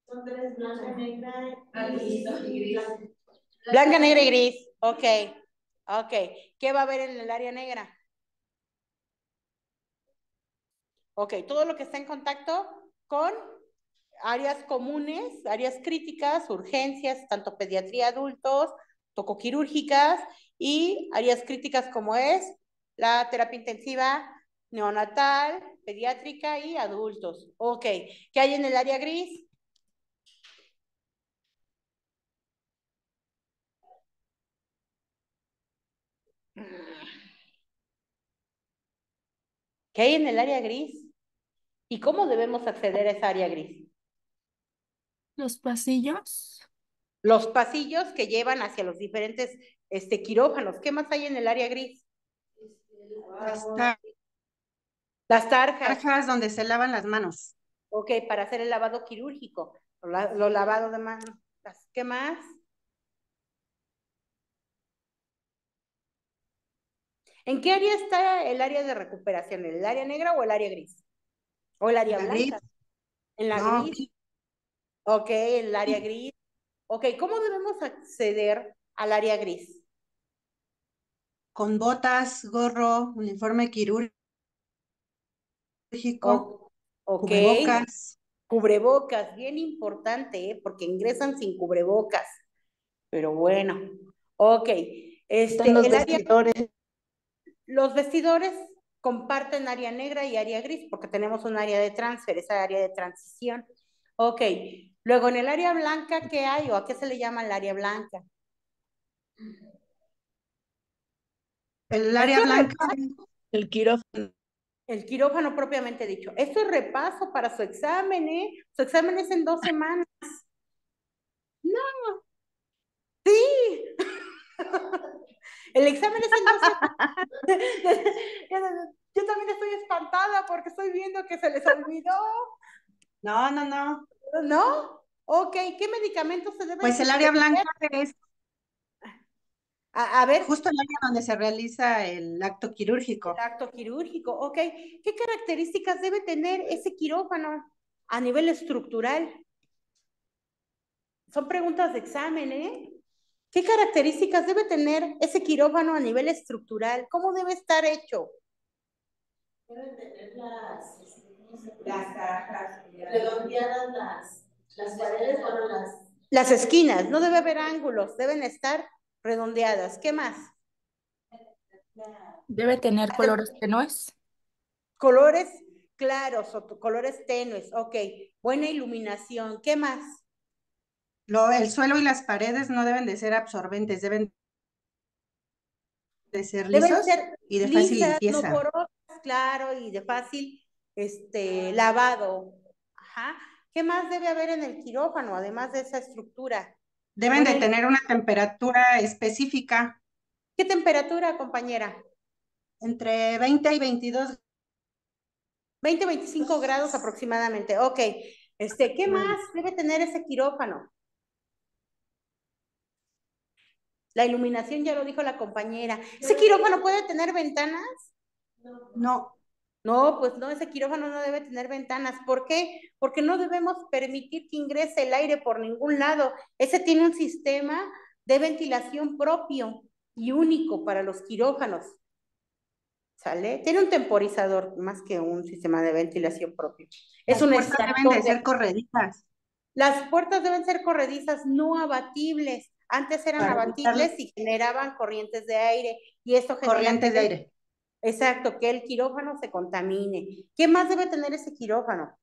Son tres: blanca, negra y gris. Blanca, negra y gris. Ok. Ok. ¿Qué va a haber en el área negra? Ok, todo lo que está en contacto con áreas comunes, áreas críticas, urgencias, tanto pediatría adultos, tocoquirúrgicas y áreas críticas como es la terapia intensiva neonatal, pediátrica y adultos. Ok, ¿qué hay en el área gris? ¿Qué hay en el área gris? ¿Y cómo debemos acceder a esa área gris? Los pasillos. Los pasillos que llevan hacia los diferentes quirófanos. ¿Qué más hay en el área gris? Las Las tarjas. tarjas donde se lavan las manos. Ok, para hacer el lavado quirúrgico, los lavados de manos. ¿Qué más? ¿En qué área está el área de recuperación? ¿En el área negra o el área gris? ¿O el área La gris, blanca? ¿En la no, gris? Ok, en el área gris. Ok, ¿cómo debemos acceder al área gris? con botas, gorro, uniforme quirúrgico, Ok, cubrebocas. cubrebocas, bien importante, ¿eh? Porque ingresan sin cubrebocas. Pero bueno, ok. Están los El área, vestidores. los vestidores comparten área negra y área gris porque tenemos un área de transfer, esa área de transición. Ok, luego en el área blanca, ¿qué hay o a qué se le llama el área blanca? El área Esto es blanca, El quirófano. el quirófano propiamente dicho. Esto es repaso para su examen, ¿eh? Su examen es en 2 semanas. No, sí. El examen es en 2 semanas. Yo también estoy espantada porque estoy viendo que se les olvidó. no. ¿No? Ok, ¿qué medicamentos se deben Pues el área suspender? blanca es A ver, justo el área donde se realiza el acto el quirúrgico. acto quirúrgico, ok. ¿Qué características debe tener ese quirófano a nivel estructural? Son preguntas de examen, ¿eh? ¿Qué características debe tener ese quirófano a nivel estructural? ¿Cómo debe estar hecho? Deben tener las cajas redondeadas, las paredes, bueno, Las esquinas, no debe haber ángulos, deben estar redondeadas. ¿Qué más? Debe tener colores tenues. Colores claros o colores tenues, ok. Buena iluminación, ¿qué más? El suelo y las paredes no deben de ser absorbentes, deben de ser Deben lisos ser y de fácil lisas, no limpieza. porosas, claro, y de fácil lavado. Ajá. ¿Qué más debe haber en el quirófano, además de esa estructura? Deben de Buena tener una temperatura específica ¿Qué temperatura, compañera? entre 20 y 22 20, 25 grados aproximadamente. Ok. ¿Qué más grados. debe tener ese quirófano? La iluminación ya lo dijo la compañera. ¿Ese quirófano puede tener ventanas? No, No, pues no, ese quirófano no debe tener ventanas. ¿Por qué? Porque no debemos permitir que ingrese el aire por ningún lado. Ese tiene un sistema de ventilación propio y único para los quirófanos. ¿Sale? Tiene un temporizador más que un sistema de ventilación propio. Es las un puertas deben extractor de de... ser corredizas Las puertas deben ser corredizas, no abatibles. Antes eran para evitar abatibles y generaban corrientes de aire y esto genera corrientes de que, aire. exacto, que el quirófano se contamine. ¿Qué más debe tener ese quirófano?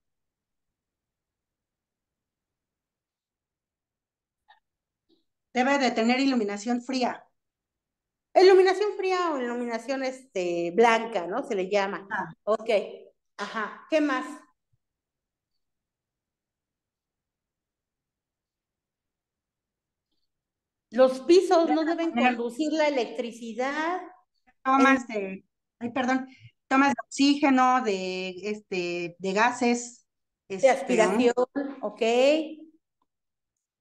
Debe de tener iluminación fría. Iluminación fría o iluminación blanca, ¿no? Se le llama. Ah, Ok. Ajá. ¿Qué más? Los pisos no deben poner conducir la electricidad. tomas En, de, ay, perdón, tomas de oxígeno, de gases, de aspiración, ¿ok?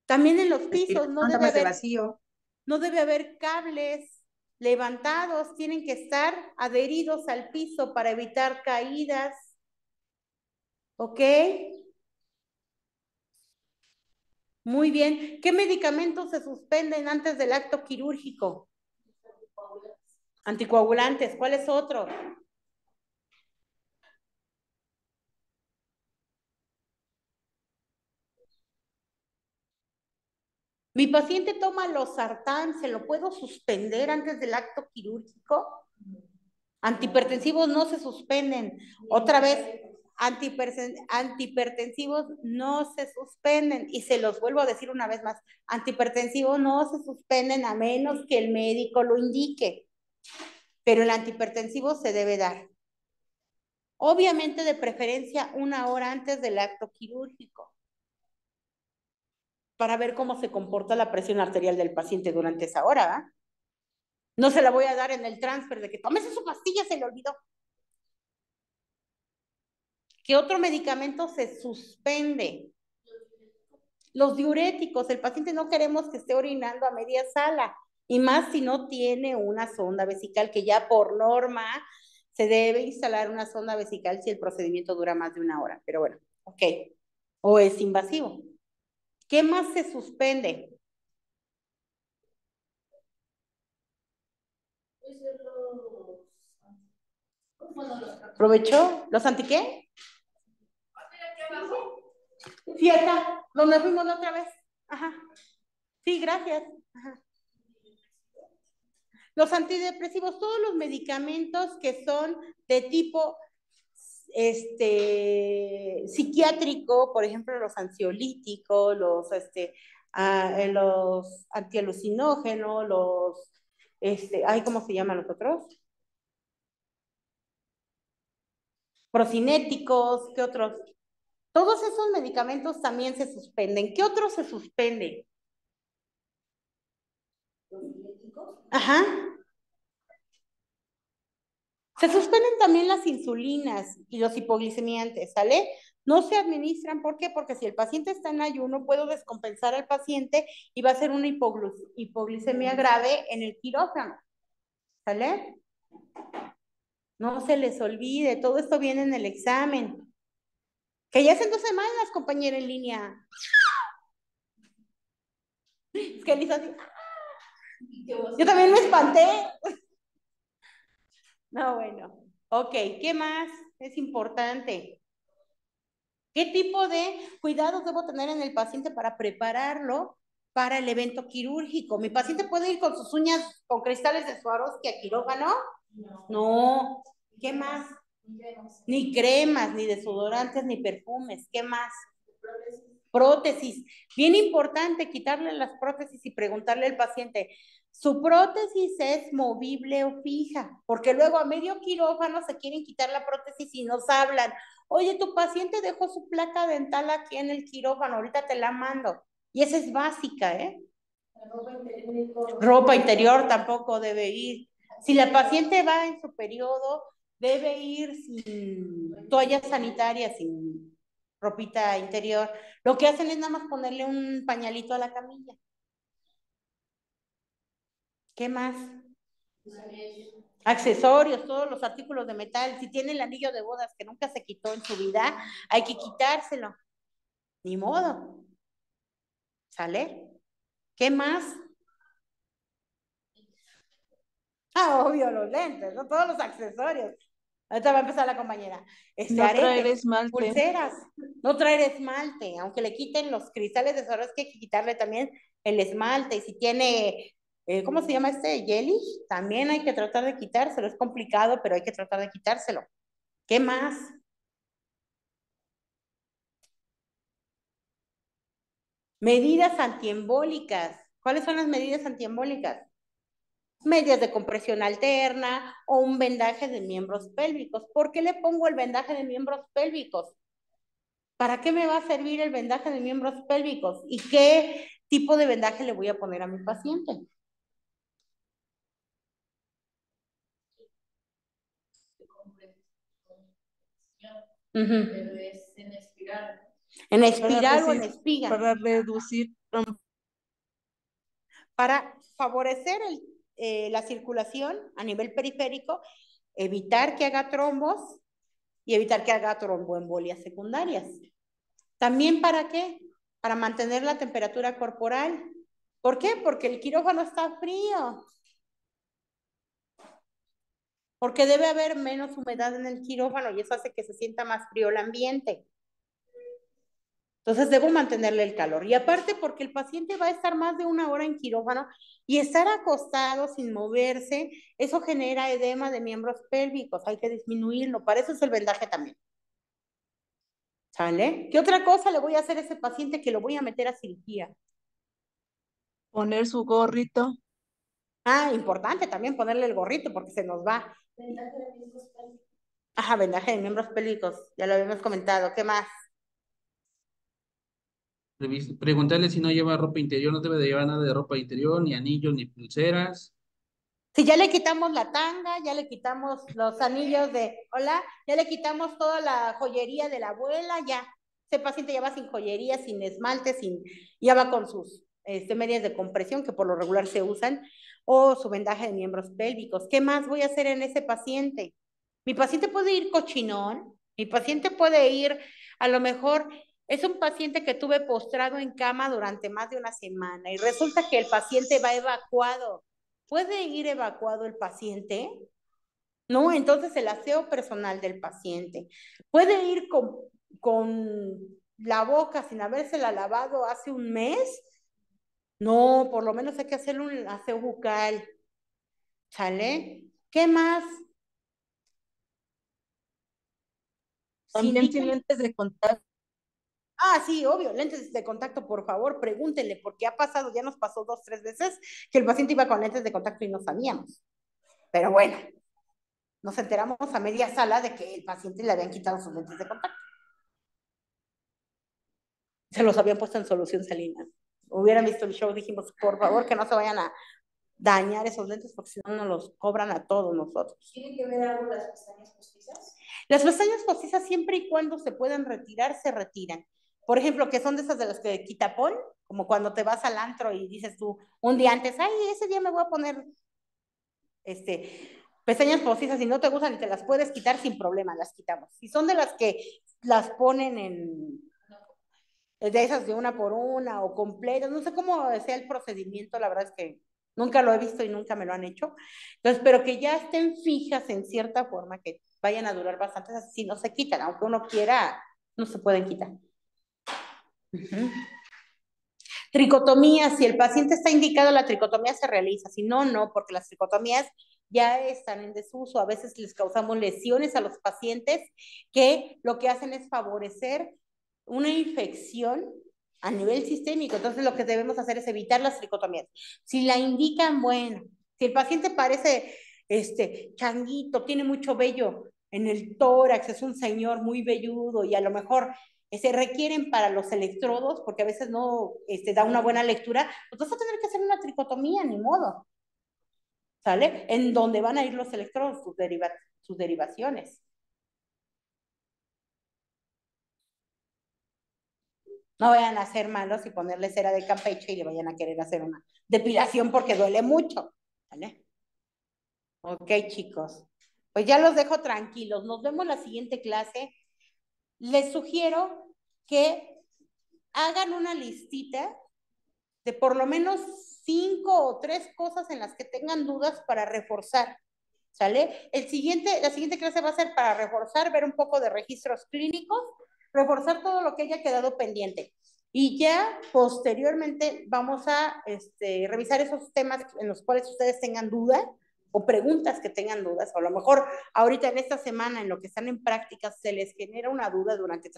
También en los pisos respiración, tomas de vacío. no debe haber cables levantados, tienen que estar adheridos al piso para evitar caídas, ¿ok? Muy bien. ¿Qué medicamentos se suspenden antes del acto quirúrgico? Anticoagulantes. ¿Cuál es otro? Mi paciente toma losartán, ¿se lo puedo suspender antes del acto quirúrgico? Antihipertensivos no se suspenden. Otra vez, antihipertensivos no se suspenden. Y se los vuelvo a decir una vez más, antihipertensivos no se suspenden a menos que el médico lo indique. Pero el antihipertensivo se debe dar. Obviamente, de preferencia, 1 hora antes del acto quirúrgico, para ver cómo se comporta la presión arterial del paciente durante esa hora, ¿verdad? No se la voy a dar en el transfer de que tómese su pastilla, se le olvidó. ¿Qué otro medicamento se suspende? Los diuréticos. El paciente no queremos que esté orinando a media sala, y más si no tiene una sonda vesical, que ya por norma se debe instalar una sonda vesical si el procedimiento dura más de 1 hora. Pero bueno, ok. O es invasivo. ¿Qué más se suspende? ¿Aprovechó? ¿Los anti qué? Sí, acá, donde fuimos la otra vez. Ajá. Sí, gracias. Ajá. Los antidepresivos, todos los medicamentos que son de tipo psiquiátrico, por ejemplo, los ansiolíticos, los antialucinógenos, ¿cómo se llaman los otros? Procinéticos, ¿qué otros? Todos esos medicamentos también se suspenden. ¿Qué otros se suspenden? Ajá. Se suspenden también las insulinas y los hipoglicemiantes, ¿sale? No se administran, ¿por qué? Porque si el paciente está en ayuno, puedo descompensar al paciente y va a ser una hipoglicemia grave en el quirófano, ¿sale? No se les olvide, todo esto viene en el examen. Que ya hacen 2 semanas, compañera en línea. Es que él hizo así. Yo también me espanté. No, bueno. Ok, ¿qué más es importante? ¿Qué tipo de cuidados debo tener en el paciente para prepararlo para el evento quirúrgico? ¿Mi paciente puede ir con sus uñas con cristales de Swarovski a quirófano? No. ¿Qué más? Ni cremas, ni desodorantes, ni perfumes. ¿Qué más? Prótesis. Bien importante quitarle las prótesis y preguntarle al paciente, ¿su prótesis es movible o fija? Porque luego a medio quirófano se quieren quitar la prótesis y nos hablan. Oye, tu paciente dejó su placa dental aquí en el quirófano, ahorita te la mando. Y esa es básica, ¿eh? Ropa interior tampoco debe ir. Si la paciente va en su periodo, debe ir sin toalla sanitaria, sin ropita interior. Lo que hacen es nada más ponerle un pañalito a la camilla. ¿Qué más? Accesorios, todos los artículos de metal. Si tiene el anillo de bodas que nunca se quitó en su vida, hay que quitárselo. Ni modo. ¿Sale? ¿Qué más? Ah, obvio, los lentes, ¿no? Todos los accesorios. Ahorita va a empezar la compañera. No traer Aretes, esmalte. pulseras, no traer esmalte, aunque le quiten los cristales de Swarovski, hay que quitarle también el esmalte. Y si tiene, ¿cómo se llama este? Jelly, también hay que tratar de quitárselo. Es complicado, pero hay que tratar de quitárselo. ¿Qué más? Medidas antiembólicas. ¿Cuáles son las medidas antiembólicas? Medias de compresión alterna o un vendaje de miembros pélvicos. ¿Por qué le pongo el vendaje de miembros pélvicos? ¿Para qué me va a servir el vendaje de miembros pélvicos? ¿Y qué tipo de vendaje le voy a poner a mi paciente? Pero es en espiral. ¿En espiral o en espiga? Para reducir Para favorecer la circulación a nivel periférico, evitar que haga trombos y evitar que haga tromboembolias secundarias. ¿También para qué? Para mantener la temperatura corporal. ¿Por qué? Porque el quirófano está frío. Porque debe haber menos humedad en el quirófano y eso hace que se sienta más frío el ambiente. Entonces debo mantenerle el calor. Y aparte porque el paciente va a estar más de 1 hora en quirófano y estar acostado sin moverse, eso genera edema de miembros pélvicos. Hay que disminuirlo. Para eso es el vendaje también. ¿Sale? ¿Qué otra cosa le voy a hacer a ese paciente que lo voy a meter a cirugía? poner su gorrito. Ah, importante también ponerle el gorrito porque se nos va. Vendaje de miembros pélvicos. Ajá, vendaje de miembros pélvicos. Ya lo habíamos comentado. ¿Qué más? Preguntarle si no lleva ropa interior, no debe de llevar nada de ropa interior, ni anillos, ni pulseras. Si ya le quitamos la tanga, ya le quitamos los anillos hola, ya le quitamos toda la joyería de la abuela, ya. Ese paciente ya va sin joyería, sin esmalte, ya va con sus medias de compresión que por lo regular se usan, o su vendaje de miembros pélvicos. ¿Qué más voy a hacer en ese paciente? Mi paciente puede ir cochinón, mi paciente puede ir, a lo mejor es un paciente que tuve postrado en cama durante más de 1 semana y resulta que el paciente va evacuado. ¿Puede ir evacuado el paciente? No, entonces el aseo personal del paciente. ¿Puede ir con la boca sin habérsela lavado hace 1 mes? No, por lo menos hay que hacerle un aseo bucal. ¿Sale? ¿Qué más? También sin lentes de contacto. Ah, sí, obvio, lentes de contacto, por favor, pregúntenle, porque ha pasado, ya nos pasó 2, 3 veces que el paciente iba con lentes de contacto y no sabíamos. Pero bueno, nos enteramos a media sala de que el paciente le habían quitado sus lentes de contacto. Se los habían puesto en solución salina. Hubieran visto el show, dijimos, por favor, que no se vayan a dañar esos lentes, porque si no nos los cobran a todos nosotros. ¿Tiene que ver algo las pestañas postizas? Las pestañas postizas, siempre y cuando se puedan retirar, se retiran. Por ejemplo, que son de esas de las que quita Paul, como cuando te vas al antro y dices tú un día antes, ay, ese día me voy a poner pestañas postizas, si no te gustan y te las puedes quitar sin problema, las quitamos. Si son de las que las ponen de esas de 1 por 1 o completas, no sé cómo sea el procedimiento, la verdad es que nunca lo he visto y nunca me lo han hecho. Entonces, pero que ya estén fijas en cierta forma, que vayan a durar bastante, así no se quitan, aunque uno quiera, no se pueden quitar. Tricotomía, si el paciente está indicado, la tricotomía se realiza, si no, no, porque las tricotomías ya están en desuso. A veces les causamos lesiones a los pacientes que lo que hacen es favorecer una infección a nivel sistémico. Entonces lo que debemos hacer es evitar las tricotomías. Si la indican, bueno, si el paciente parece changuito, tiene mucho vello en el tórax, es un señor muy velludo y a lo mejor se requieren para los electrodos, porque a veces no da una buena lectura, pues vas a tener que hacer una tricotomía, ni modo. ¿Sale? En donde van a ir los electrodos, sus derivaciones. No vayan a ser malos y ponerle cera de Campeche y le vayan a querer hacer una depilación porque duele mucho. ¿Vale? Ok, chicos. Pues ya los dejo tranquilos. Nos vemos la siguiente clase. Les sugiero que hagan una listita de por lo menos 5 o 3 cosas en las que tengan dudas para reforzar. ¿Sale? La siguiente clase va a ser para reforzar, ver un poco de registros clínicos, reforzar todo lo que haya quedado pendiente. Y ya posteriormente vamos a revisar esos temas en los cuales ustedes tengan dudas o preguntas que tengan dudas, o a lo mejor ahorita en esta semana en lo que están en prácticas se les genera una duda durante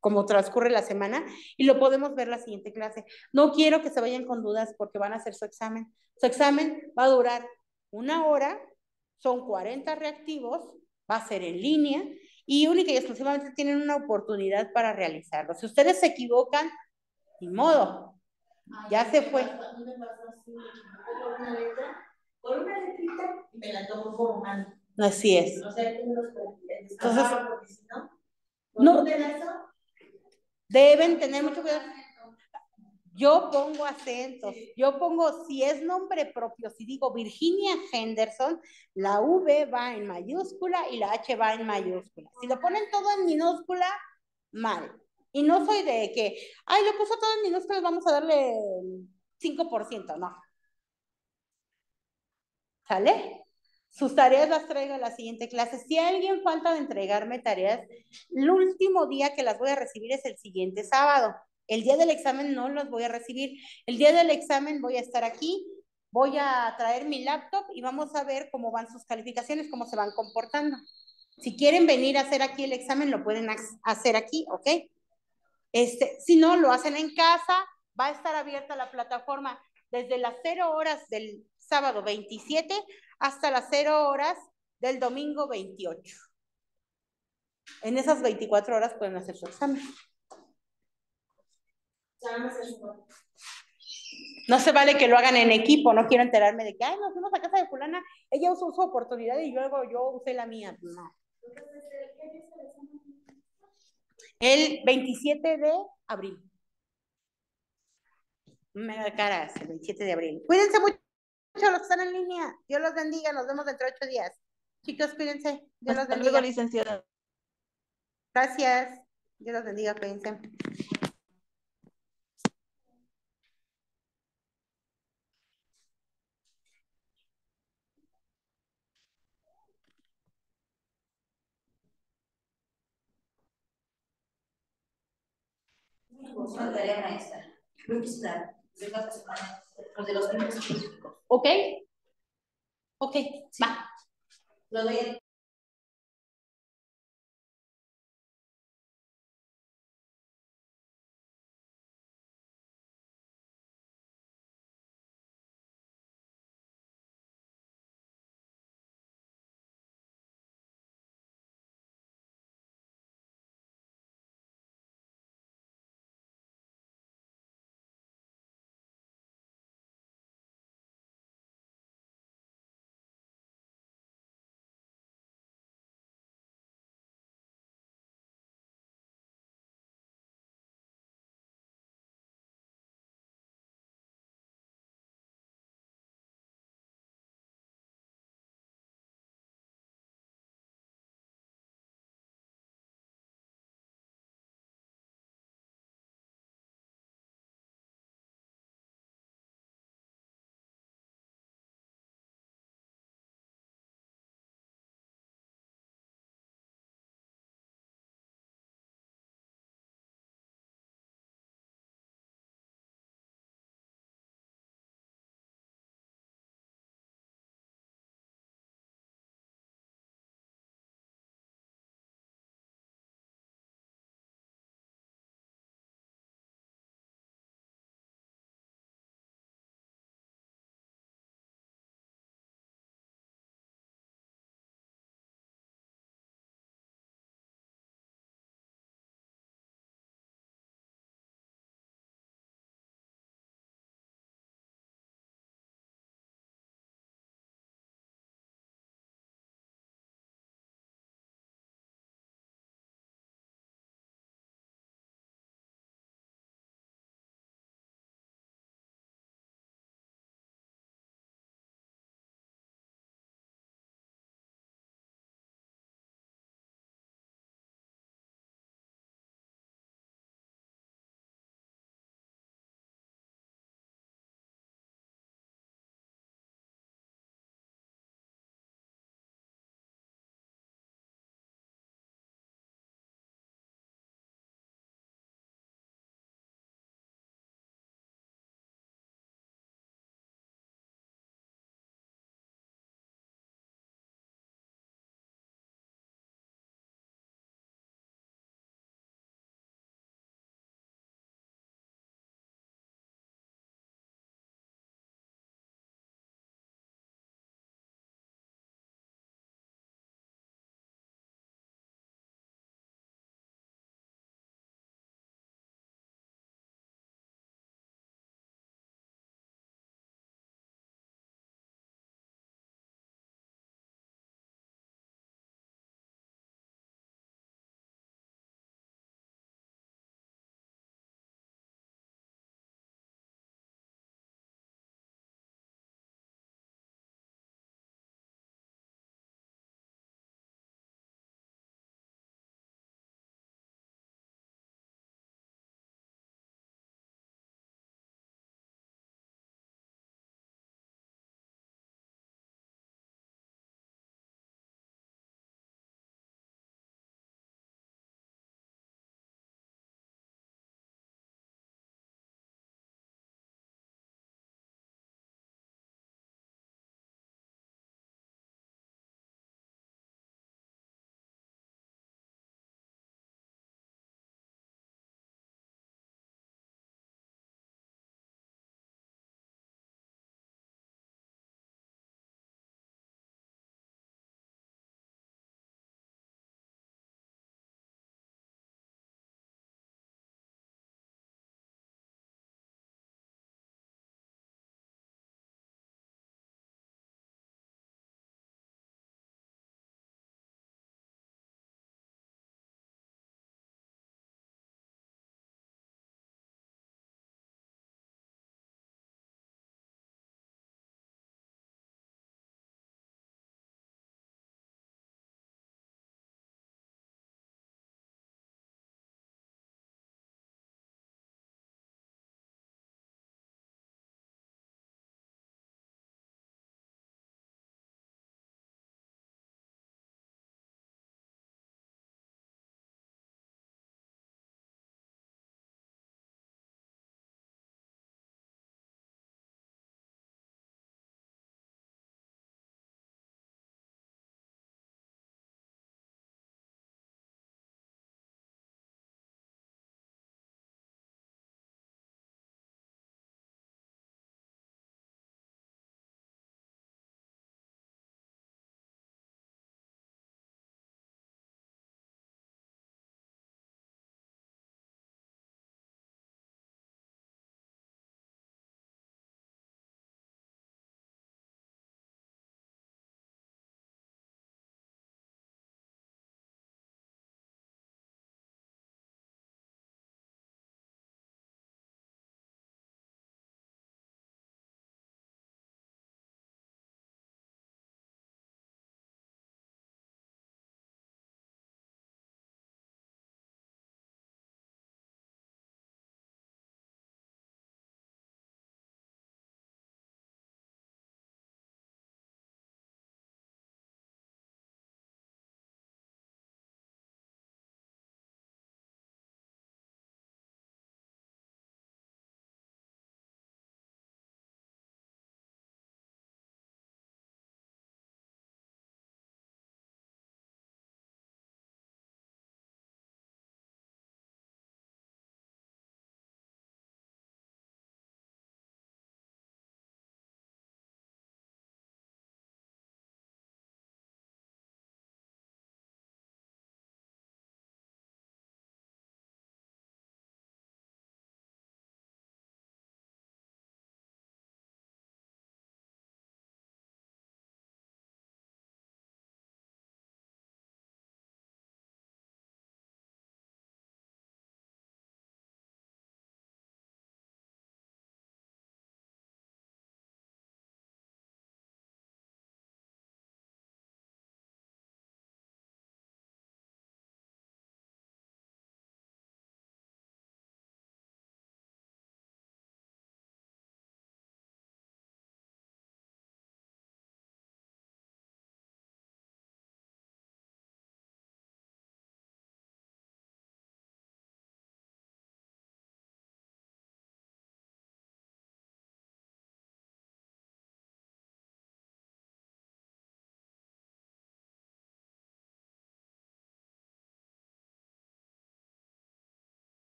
como transcurre la semana y lo podemos ver la siguiente clase. No quiero que se vayan con dudas porque van a hacer su examen. Su examen va a durar 1 hora, son 40 reactivos, va a ser en línea y única y exclusivamente tienen una oportunidad para realizarlo. Si ustedes se equivocan, ni modo, ya se fue. A mí me pasa así, por una letra, por una letrita y me la tomo como mano. Así es. O sea, que no los Entonces, porque si no, no, un pedazo, deben tener mucho cuidado. Yo pongo acentos, yo pongo, si es nombre propio, si digo Virginia Henderson, la V va en mayúscula y la H va en mayúscula. Si lo ponen todo en minúscula, mal. Y no soy de que, ay, lo puso todo en minúsculas, vamos a darle 5%, no. ¿Sale? Sus tareas las traigo a la siguiente clase. Si alguien falta de entregarme tareas, el último día que las voy a recibir es el siguiente sábado. El día del examen no los voy a recibir. El día del examen voy a estar aquí, voy a traer mi laptop y vamos a ver cómo van sus calificaciones, cómo se van comportando. Si quieren venir a hacer aquí el examen, lo pueden hacer aquí, ¿ok? Si no, lo hacen en casa, va a estar abierta la plataforma desde las 0 horas del sábado 27 hasta las 0 horas del domingo 28. En esas 24 horas pueden hacer su examen. No se vale que lo hagan en equipo, no quiero enterarme de que, ay, nos fuimos a casa de fulana, ella usó su oportunidad y luego yo usé la mía. No. El 27 de abril. Me da caras, el 27 de abril. Cuídense mucho los que están en línea. Dios los bendiga, nos vemos dentro de 8 días. Chicos, cuídense. Dios los Hasta bendiga. luego, licenciada. Gracias. Dios los bendiga, cuídense. una tarea maestra. Creo que está de cada semana, de los mismos específicos. ¿Ok? Ok, sí. Va. Lo doy